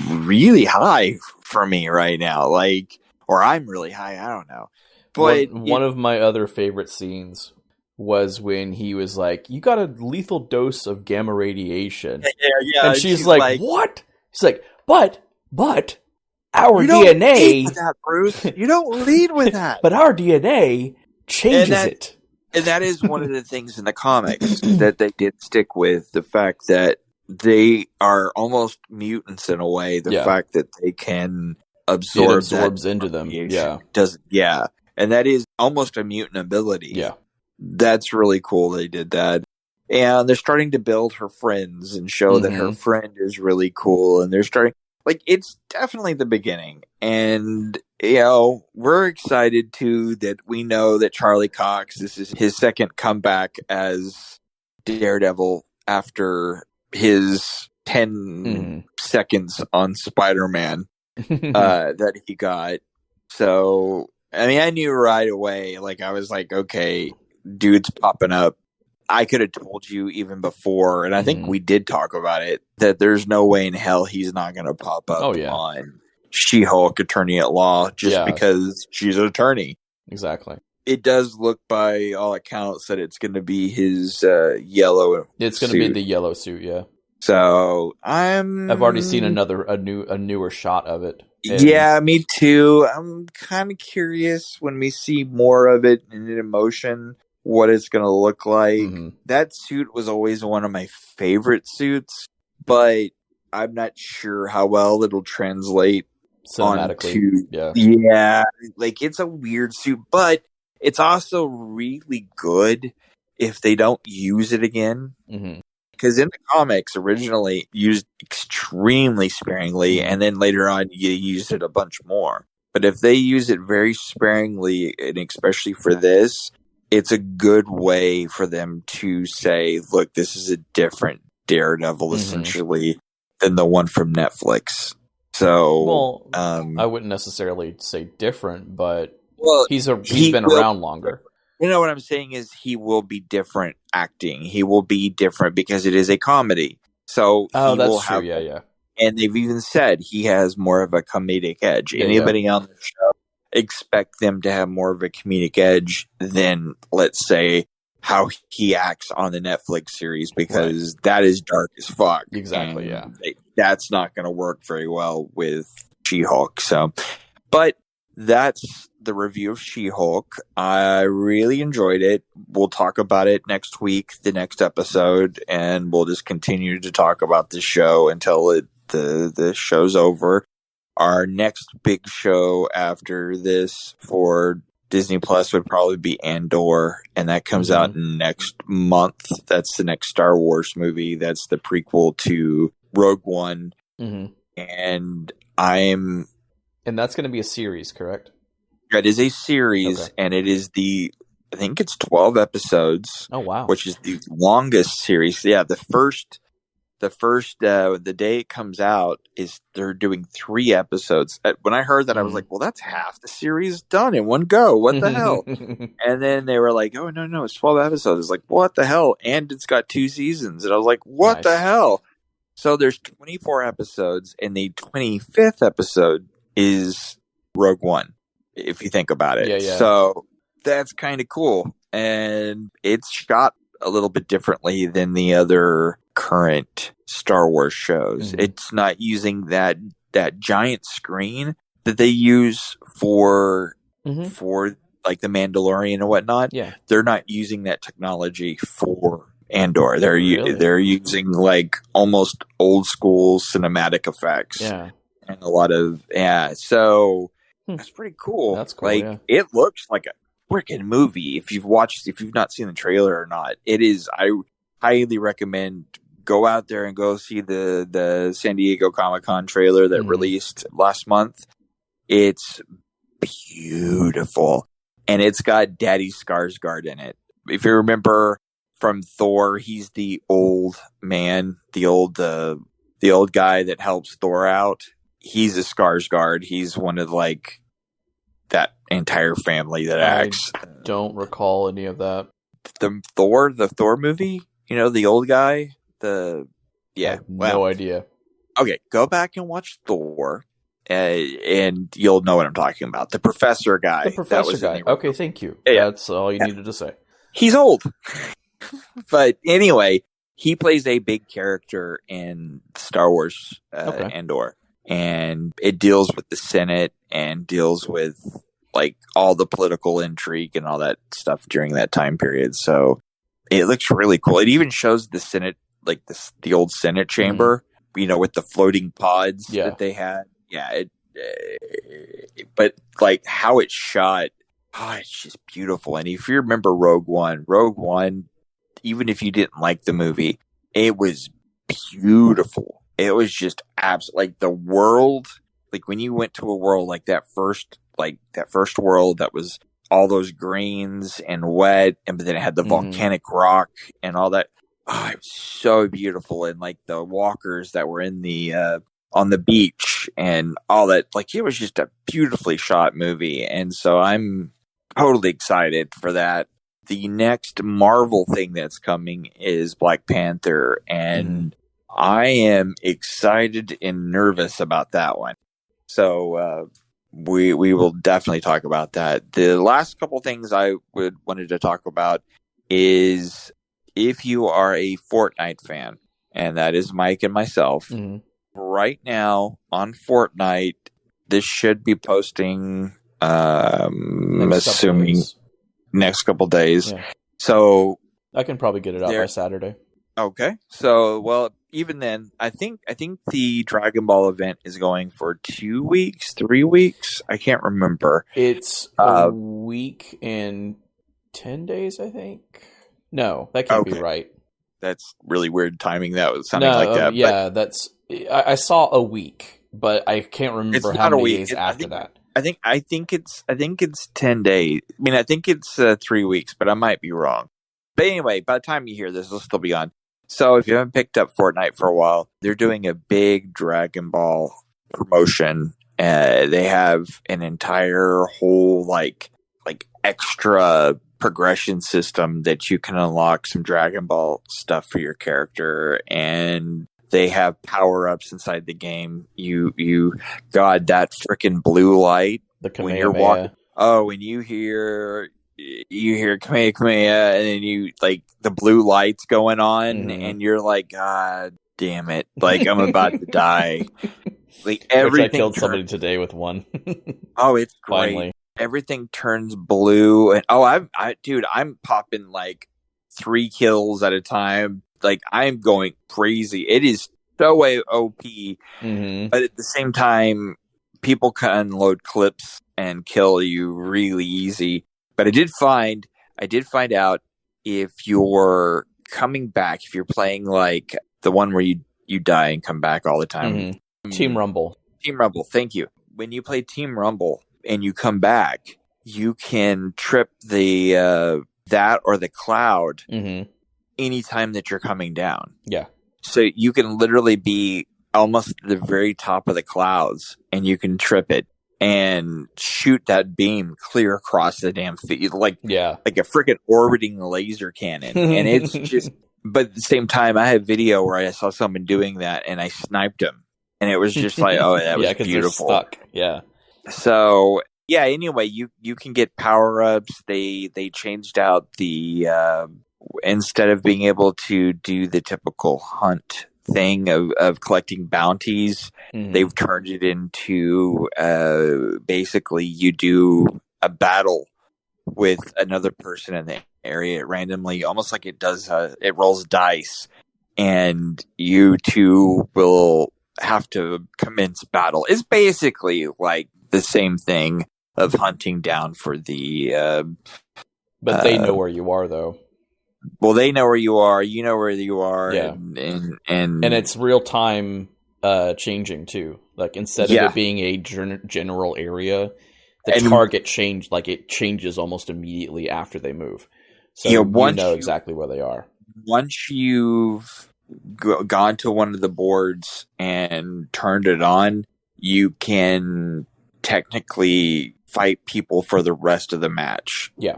really high for me right now. Like, or I'm really high. I don't know. But one of my other favorite scenes was when he was like, you got a lethal dose of gamma radiation. And she's like, what? He's like, but our DNA... with that, Bruce. You don't lead with that. But our DNA changes it. And that is one of the things in the comics that they did stick with, the fact that they are almost mutants in a way. The fact that they can absorb, it absorbs into them. And that is almost a mutant ability. That's really cool they did that. And they're starting to build her friends and show that her friend is really cool. And they're starting, like, it's definitely the beginning. And, we're excited too that we know that Charlie Cox, this is his second comeback as Daredevil after his 10 seconds on Spider-Man. that he got. So, I mean, I knew right away, like, I was like, okay, dude's popping up. I could have told you even before, and I think we did talk about it, that there's no way in hell he's not going to pop up on She-Hulk Attorney at Law just because she's an attorney. Exactly. It does look, by all accounts, that it's going to be his yellow It's going to be the yellow suit, yeah. So I've already seen a newer shot of it. Yeah, me too. I'm kind of curious when we see more of it in motion, what it's going to look like. That suit was always one of my favorite suits, but I'm not sure how well it'll translate cinematically. Yeah, like, it's a weird suit, but it's also really good if they don't use it again. Because in the comics, originally used extremely sparingly, and then later on you used it a bunch more. But if they use it very sparingly, and especially for this, it's a good way for them to say, look, this is a different Daredevil, essentially, than the one from Netflix. So, I wouldn't necessarily say different, but he's been around longer. You know what I'm saying is he will be different acting. He will be different because it is a comedy. So that's true. Yeah. And they've even said he has more of a comedic edge. Anybody on the show, expect them to have more of a comedic edge than, let's say, how he acts on the Netflix series, because that is dark as fuck. Exactly. And that's not going to work very well with She-Hulk. So, but that's the review of She-Hulk. I really enjoyed it. We'll talk about it next week, the next episode, and we'll just continue to talk about the show until the show's over. Our next big show after this for Disney Plus would probably be Andor, and that comes out next month. That's the next Star Wars movie. That's the prequel to Rogue One. And that's going to be a series, correct? It is a series, and it is I think it's 12 episodes. Oh, wow. Which is the longest series. Yeah, the day it comes out they're doing 3 episodes. When I heard that, I was like, well, that's half the series done in one go. What the hell? And then they were like, oh, no, it's 12 episodes. It's like, what the hell? And it's got 2 seasons. And I was like, what the hell? So there's 24 episodes, and the 25th episode is Rogue One, if you think about it. Yeah. So that's kind of cool. And it's shot a little bit differently than the other current Star Wars shows. It's not using that giant screen that they use for like the Mandalorian and whatnot. Yeah. They're not using that technology for Andor. They're using like almost old school cinematic effects. Yeah. And a lot of so that's pretty cool. That's cool. Like it looks like a freaking movie. If you've not seen the trailer or not, it is. I highly recommend go out there and go see the San Diego Comic-Con trailer that released last month. It's beautiful, and it's got Daddy Skarsgård in it. If you remember from Thor, he's the old man, the old guy that helps Thor out. He's a Skarsgård. He's one of like that entire family that acts. I don't recall any of that. The Thor movie, the old guy, no idea. Okay, go back and watch Thor, and you'll know what I'm talking about. The professor guy. Okay, thank you. Yeah. That's all you needed to say. He's old. But anyway, he plays a big character in Star Wars Andor. And it deals with the Senate and deals with like all the political intrigue and all that stuff during that time period. So it looks really cool. It even shows the Senate, like the old Senate chamber, with the floating pods that they had. Yeah. But like how it's shot, it's just beautiful. And if you remember Rogue One, even if you didn't like the movie, it was beautiful. It was just absolutely like the world. Like when you went to a world like that first world that was all those greens and wet, and but then it had the volcanic rock and all that. Oh, it was so beautiful. And like the walkers that were in the on the beach beach and all that. Like, it was just a beautifully shot movie. And so I'm totally excited for that. The next Marvel thing that's coming is Black Panther, and I am excited and nervous about that one. So we will definitely talk about that. The last couple things I wanted to talk about is if you are a Fortnite fan, and that is Mike and myself, right now on Fortnite, this should be posting, assuming next couple days. Yeah. So I can probably get it out by Saturday. Okay. So, well, even then, I think the Dragon Ball event is going for 2 weeks, 3 weeks. I can't remember. It's a week and 10 days, I think. No, that can't be right. That's really weird timing. That was something like that. Yeah, that's. I saw a week, but I can't remember how many days after that. I think it's 10 days. I mean, I think it's 3 weeks, but I might be wrong. But anyway, by the time you hear this, it'll still be on. So if you haven't picked up Fortnite for a while, they're doing a big Dragon Ball promotion. They have an entire whole like extra progression system that you can unlock some Dragon Ball stuff for your character, and they have power-ups inside the game. God, that freaking blue light. The Kamehameha. When you're walking. Oh, when you hear Kamehameha, and then you, like, the blue lights going on, and you're like, God damn it. Like, I'm about to die. Like, everything. Which I killed somebody today with one. Oh, it's great. Finally. Everything turns blue. And I'm popping, like, 3 kills at a time. Like, I'm going crazy. It is so OP, but at the same time, people can unload clips and kill you really easy. But I did find out if you're coming back, if you're playing like the one where you die and come back all the time. Team Rumble. Thank you. When you play Team Rumble and you come back, you can trip the that or the cloud anytime that you're coming down. Yeah. So you can literally be almost at the very top of the clouds, and you can trip it and shoot that beam clear across the damn field, like a freaking orbiting laser cannon. And it's just, but at the same time, I have video where I saw someone doing that, and I sniped him, and it was just like, oh, that was beautiful. They're stuck. Yeah. So yeah. Anyway, you can get power ups. They changed out the instead of being able to do the typical hunt thing of collecting bounties, they've turned it into basically you do a battle with another person in the area randomly, almost like it does it rolls dice, and you two will have to commence battle. It's basically like the same thing of hunting down for the but they know where you are, though. Well, they know where you are. You know where you are. Yeah. And it's real time changing, too. Like, instead of it being a general area, the target changed. Like, it changes almost immediately after they move. So you know exactly where they are. Once you've gone to one of the boards and turned it on, you can technically fight people for the rest of the match. Yeah.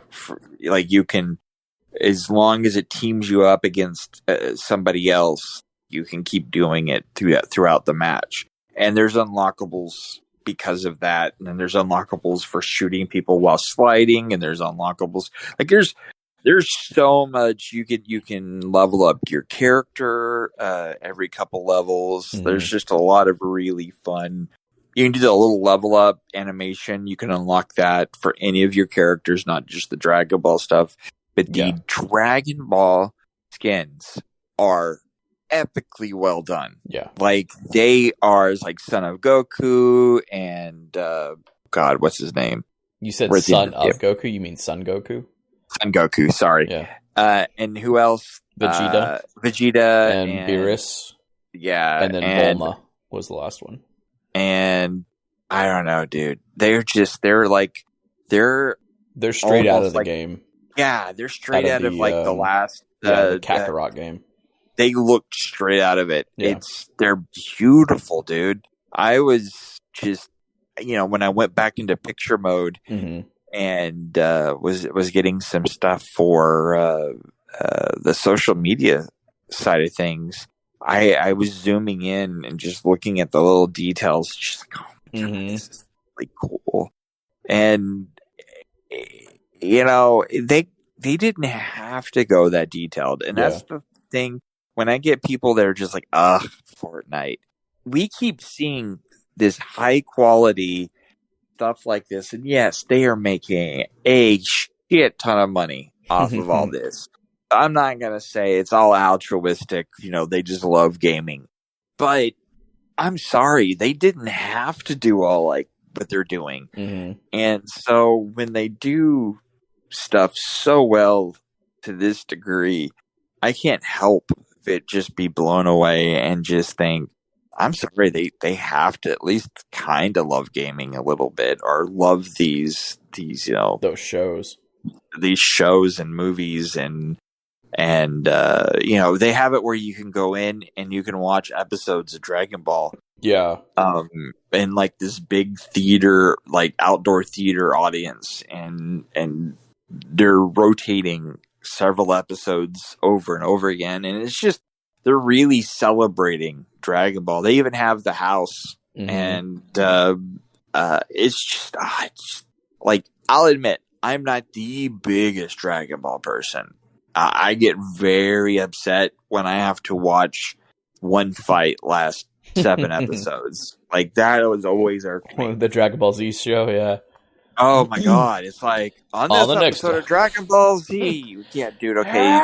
Like, you can... As long as it teams you up against somebody else, you can keep doing it throughout the match. And there's unlockables because of that. And then there's unlockables for shooting people while sliding. And there's unlockables. Like, there's so much you can level up your character every couple levels. There's just a lot of really fun. You can do the little level up animation. You can unlock that for any of your characters, not just the Dragon Ball stuff. But the Dragon Ball skins are epically well done. Yeah. Like, they are like Son of Goku and, God, what's his name? You said Son of Goku? You mean Son Goku? Son Goku, sorry. Yeah. And who else? Vegeta. And Beerus. Yeah. And then Bulma was the last one. And I don't know, dude. They're straight out of the game. Yeah, they're straight out of like the last the Kakarot game. They looked straight out of it. Yeah. They're beautiful, dude. I was just, when I went back into picture mode Mm-hmm. and was getting some stuff for the social media side of things, I was zooming in and just looking at the little details, just like, oh my God, this is really cool. And they didn't have to go that detailed, and that's the thing. When I get people that are just like, Fortnite, we keep seeing this high quality stuff like this, and yes, they are making a shit ton of money off of all this. I'm not gonna say it's all altruistic, they just love gaming, but I'm sorry, they didn't have to do all like what they're doing. Mm-hmm. And so when they do stuff so well to this degree, I can't help but just be blown away and just think, I'm sorry, they have to at least kind of love gaming a little bit, or love these those shows, these shows and movies, and they have it where you can go in and you can watch episodes of Dragon Ball. Yeah. And like this big theater, like outdoor theater audience, and they're rotating several episodes over and over again, and it's just, they're really celebrating Dragon Ball. They even have the house, and it's just like, I'll admit, I'm not the biggest Dragon Ball person. I get very upset when I have to watch one fight last 7 episodes. Like, that was always irked me. The Dragon Ball Z show, yeah. Oh my God! It's like, on this episode of Dragon Ball Z, yeah, dude. Okay,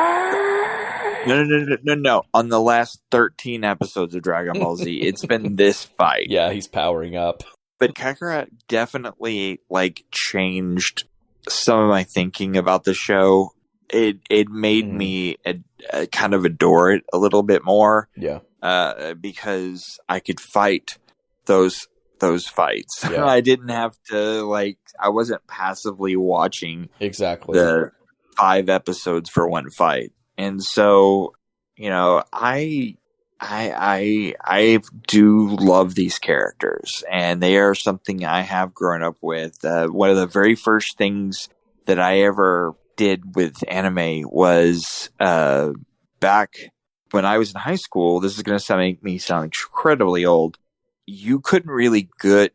no. On the last 13 episodes of Dragon Ball Z, it's been this fight. Yeah, he's powering up. But Kakarot definitely like changed some of my thinking about the show. It made me kind of adore it a little bit more. Yeah. Because I could fight those fights. Yeah. I didn't have to, I wasn't passively watching the 5 episodes for one fight. And so, I do love these characters, and they are something I have grown up with. One of the very first things that I ever did with anime was back when I was in high school. This is going to make me sound incredibly old. You couldn't really get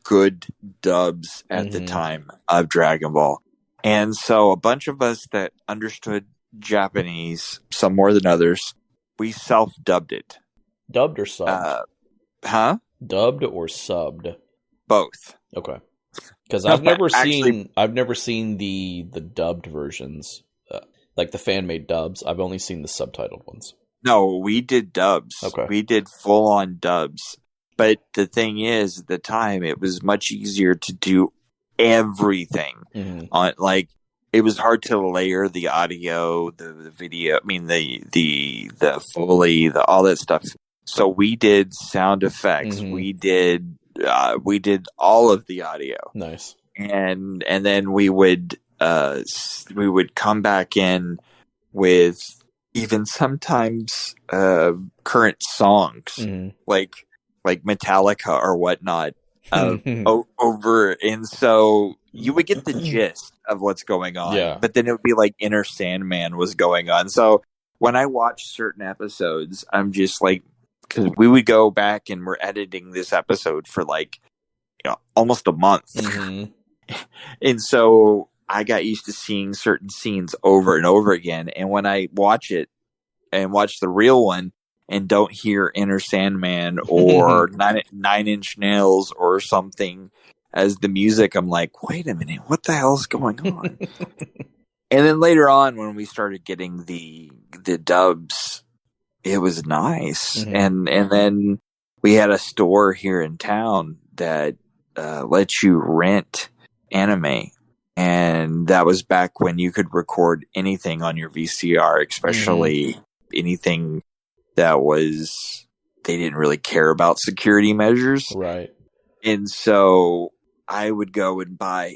good dubs at the time of Dragon Ball. And so a bunch of us that understood Japanese, some more than others, we self-dubbed it. Dubbed or subbed? Dubbed or subbed? Both. Okay. Because I've never seen the dubbed versions, like the fan-made dubs. I've only seen the subtitled ones. No, we did dubs. Okay. We did full-on dubs. But the thing is, at the time, it was much easier to do everything. On it was hard to layer the audio, the video. I mean, the Foley, all that stuff. So we did sound effects. We did all of the audio. Nice. And then we would come back in with even sometimes current songs, like Metallica or whatnot, over. And so you would get the gist of what's going on, but then it would be like Inner Sandman was going on. So when I watch certain episodes, I'm just like, because we would go back and we're editing this episode for almost a month. And so I got used to seeing certain scenes over and over again. And when I watch it and watch the real one, and don't hear Inner Sandman or Nine Inch Nails or something as the music, I'm like, wait a minute, what the hell's going on? And then later on, when we started getting the dubs, it was nice. And then we had a store here in town that lets you rent anime. And that was back when you could record anything on your VCR, especially anything that was, they didn't really care about security measures. Right. And so I would go and buy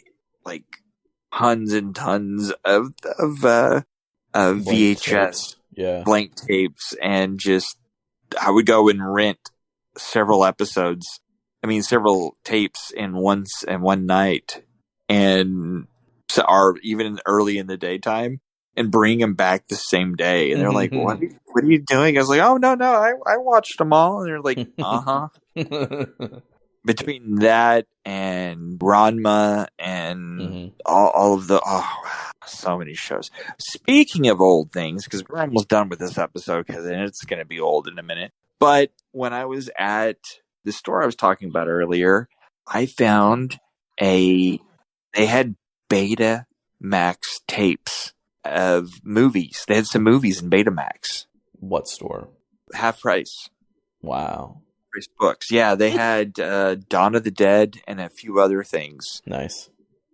tons and tons of VHS blank tapes, and just, I would go and rent several episodes several tapes in one night, and are even early in the daytime, and bring them back the same day. And they're like, what are you doing? I was like, oh, no, I watched them all. And they're like, uh-huh. Between that and Ranma and all of the, so many shows. Speaking of old things, because we're almost done with this episode, because it's going to be old in a minute. But when I was at the store I was talking about earlier, I found they had Betamax tapes of movies. They had some movies in Betamax. What store? Half price. Wow. Price books. Yeah, they had Dawn of the Dead and a few other things. Nice.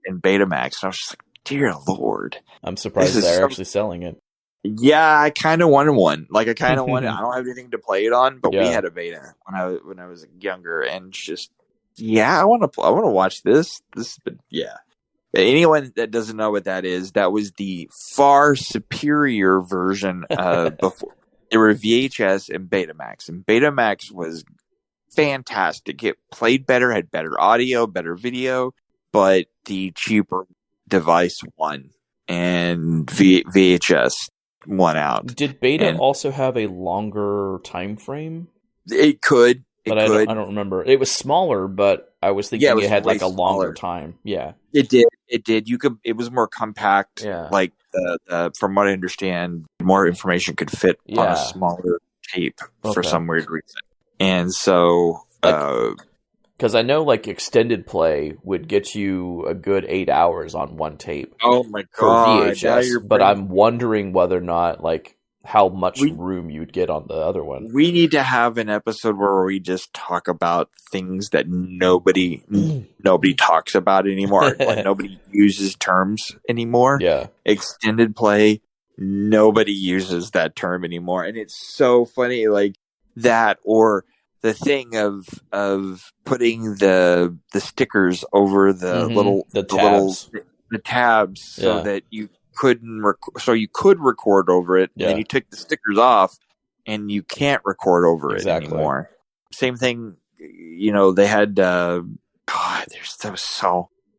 In Betamax. And I was just like, dear Lord. I'm surprised they're actually selling it. Yeah, I kind of wanted one. Like, I kind of wanted. I don't have anything to play it on, but we had a beta when I was younger, and just I want to watch this. But yeah. Anyone that doesn't know what that is, that was the far superior version before. There were VHS and Betamax, and Betamax was fantastic. It played better, had better audio, better video, but the cheaper device won, and VHS won out. Did Beta also have a longer time frame? It could. But I don't remember. It was smaller, but I was thinking it had like a longer time. Yeah. It did. It was more compact. Yeah. Like from what I understand, more information could fit on a smaller tape for some weird reason. And so, because I know like extended play would get you a good 8 hours on one tape. Oh my god! For VHS, but I'm wondering whether or not like how much room you'd get on the other one. We need to have an episode where we just talk about things that nobody talks about anymore. Like, nobody uses terms anymore. Yeah. Extended play, nobody uses that term anymore. And it's so funny, like that, or the thing of putting the stickers over the tabs so that you could record over it, and then you took the stickers off and you can't record over it anymore. Same thing, they had there's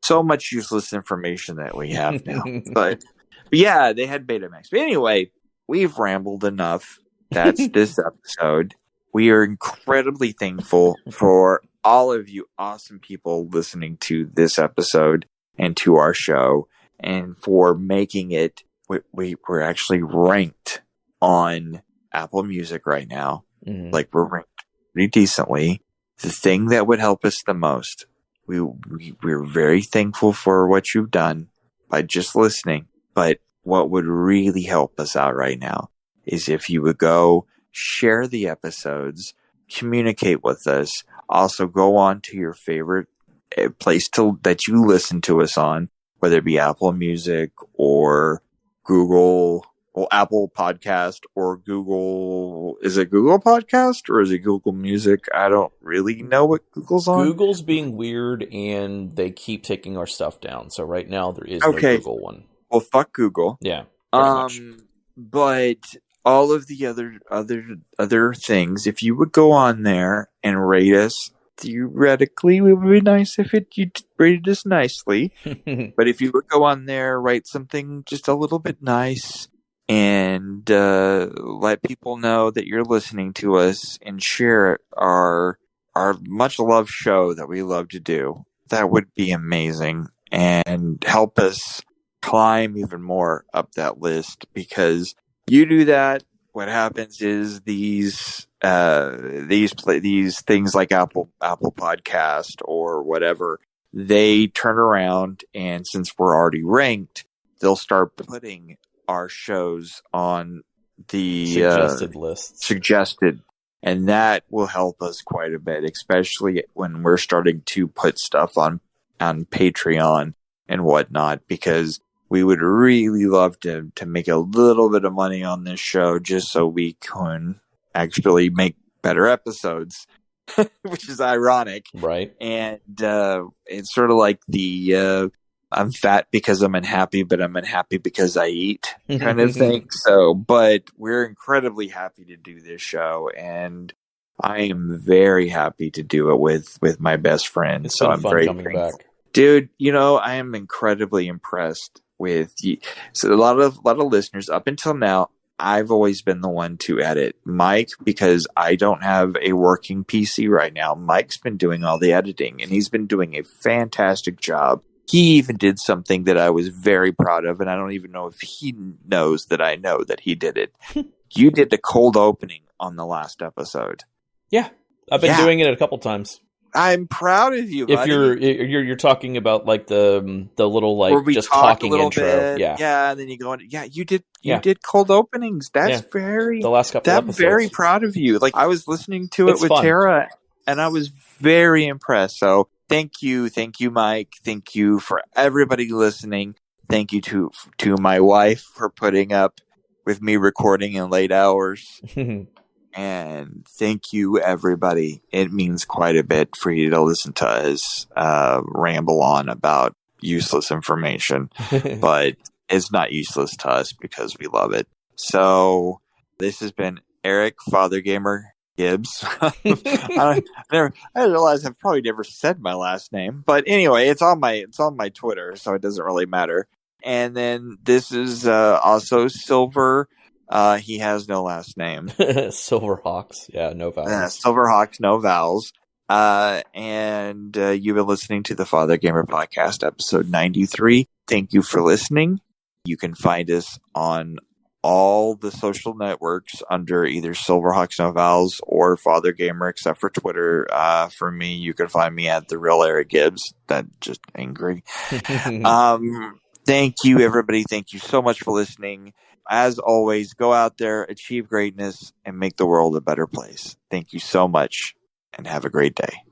so much useless information that we have now. but yeah, they had Betamax. But anyway, we've rambled enough. That's this episode. We are incredibly thankful for all of you awesome people listening to this episode and to our show, and for making it. We're actually ranked on Apple Music right now. Mm-hmm. Like, we're ranked pretty decently. The thing that would help us the most, we're very thankful for what you've done by just listening. But what would really help us out right now is if you would go share the episodes, communicate with us. Also, go on to your favorite place that you listen to us on, whether it be Apple Music or Google, Apple Podcast, or Google. Is it Google Podcast or is it Google Music? I don't really know what Google's on. Google's being weird, and they keep taking our stuff down. So right now there is no Google one. Well, fuck Google. Yeah. Much. But all of the other things, if you would go on there and rate us, theoretically, it would be nice if you rated us nicely. But if you would go on there, write something just a little bit nice, and let people know that you're listening to us, and share our much loved show that we love to do, that would be amazing, and help us climb even more up that list. Because you do that, what happens is these things like Apple Podcast or whatever, they turn around, and since we're already ranked, they'll start putting our shows on the suggested lists. And that will help us quite a bit, especially when we're starting to put stuff on Patreon and whatnot, because we would really love to make a little bit of money on this show, just so we can actually make better episodes, which is ironic. Right. And it's sort of like the I'm fat because I'm unhappy, but I'm unhappy because I eat kind of thing. So, but we're incredibly happy to do this show, and I am very happy to do it with my best friend. It's so been I'm fun very coming thankful. back. Dude, I am incredibly impressed with you. So a lot of listeners up until now, I've always been the one to edit. Mike, because I don't have a working PC right now, Mike's been doing all the editing, and he's been doing a fantastic job. He even did something that I was very proud of, and I don't even know if he knows that I know that he did it. You did the cold opening on the last episode. Yeah, I've been doing it a couple times. I'm proud of you, buddy. If you're talking about like the little like just talking intro, bit, and then you go in. Yeah, you did cold openings. That's very the last couple episodes. I'm very proud of you. Like I was listening to it with Tara, and I was very impressed. So thank you, Mike. Thank you for everybody listening. Thank you to my wife for putting up with me recording in late hours. And thank you, everybody. It means quite a bit for you to listen to us ramble on about useless information. But it's not useless to us because we love it. So this has been Eric, Fathergamer Gibbs. I realize I've probably never said my last name. But anyway, it's on my Twitter, so it doesn't really matter. And then this is also Silver. He has no last name. Silverhawks. Yeah, no vowels. Silverhawks, no vowels. And you've been listening to the Fathergamer Podcast, episode 93. Thank you for listening. You can find us on all the social networks under either Silverhawks, no vowels or Fathergamer, except for Twitter. For me, you can find me at The Real Eric Gibbs. That's just angry. Thank you, everybody. Thank you so much for listening. As always, go out there, achieve greatness, and make the world a better place. Thank you so much, and have a great day.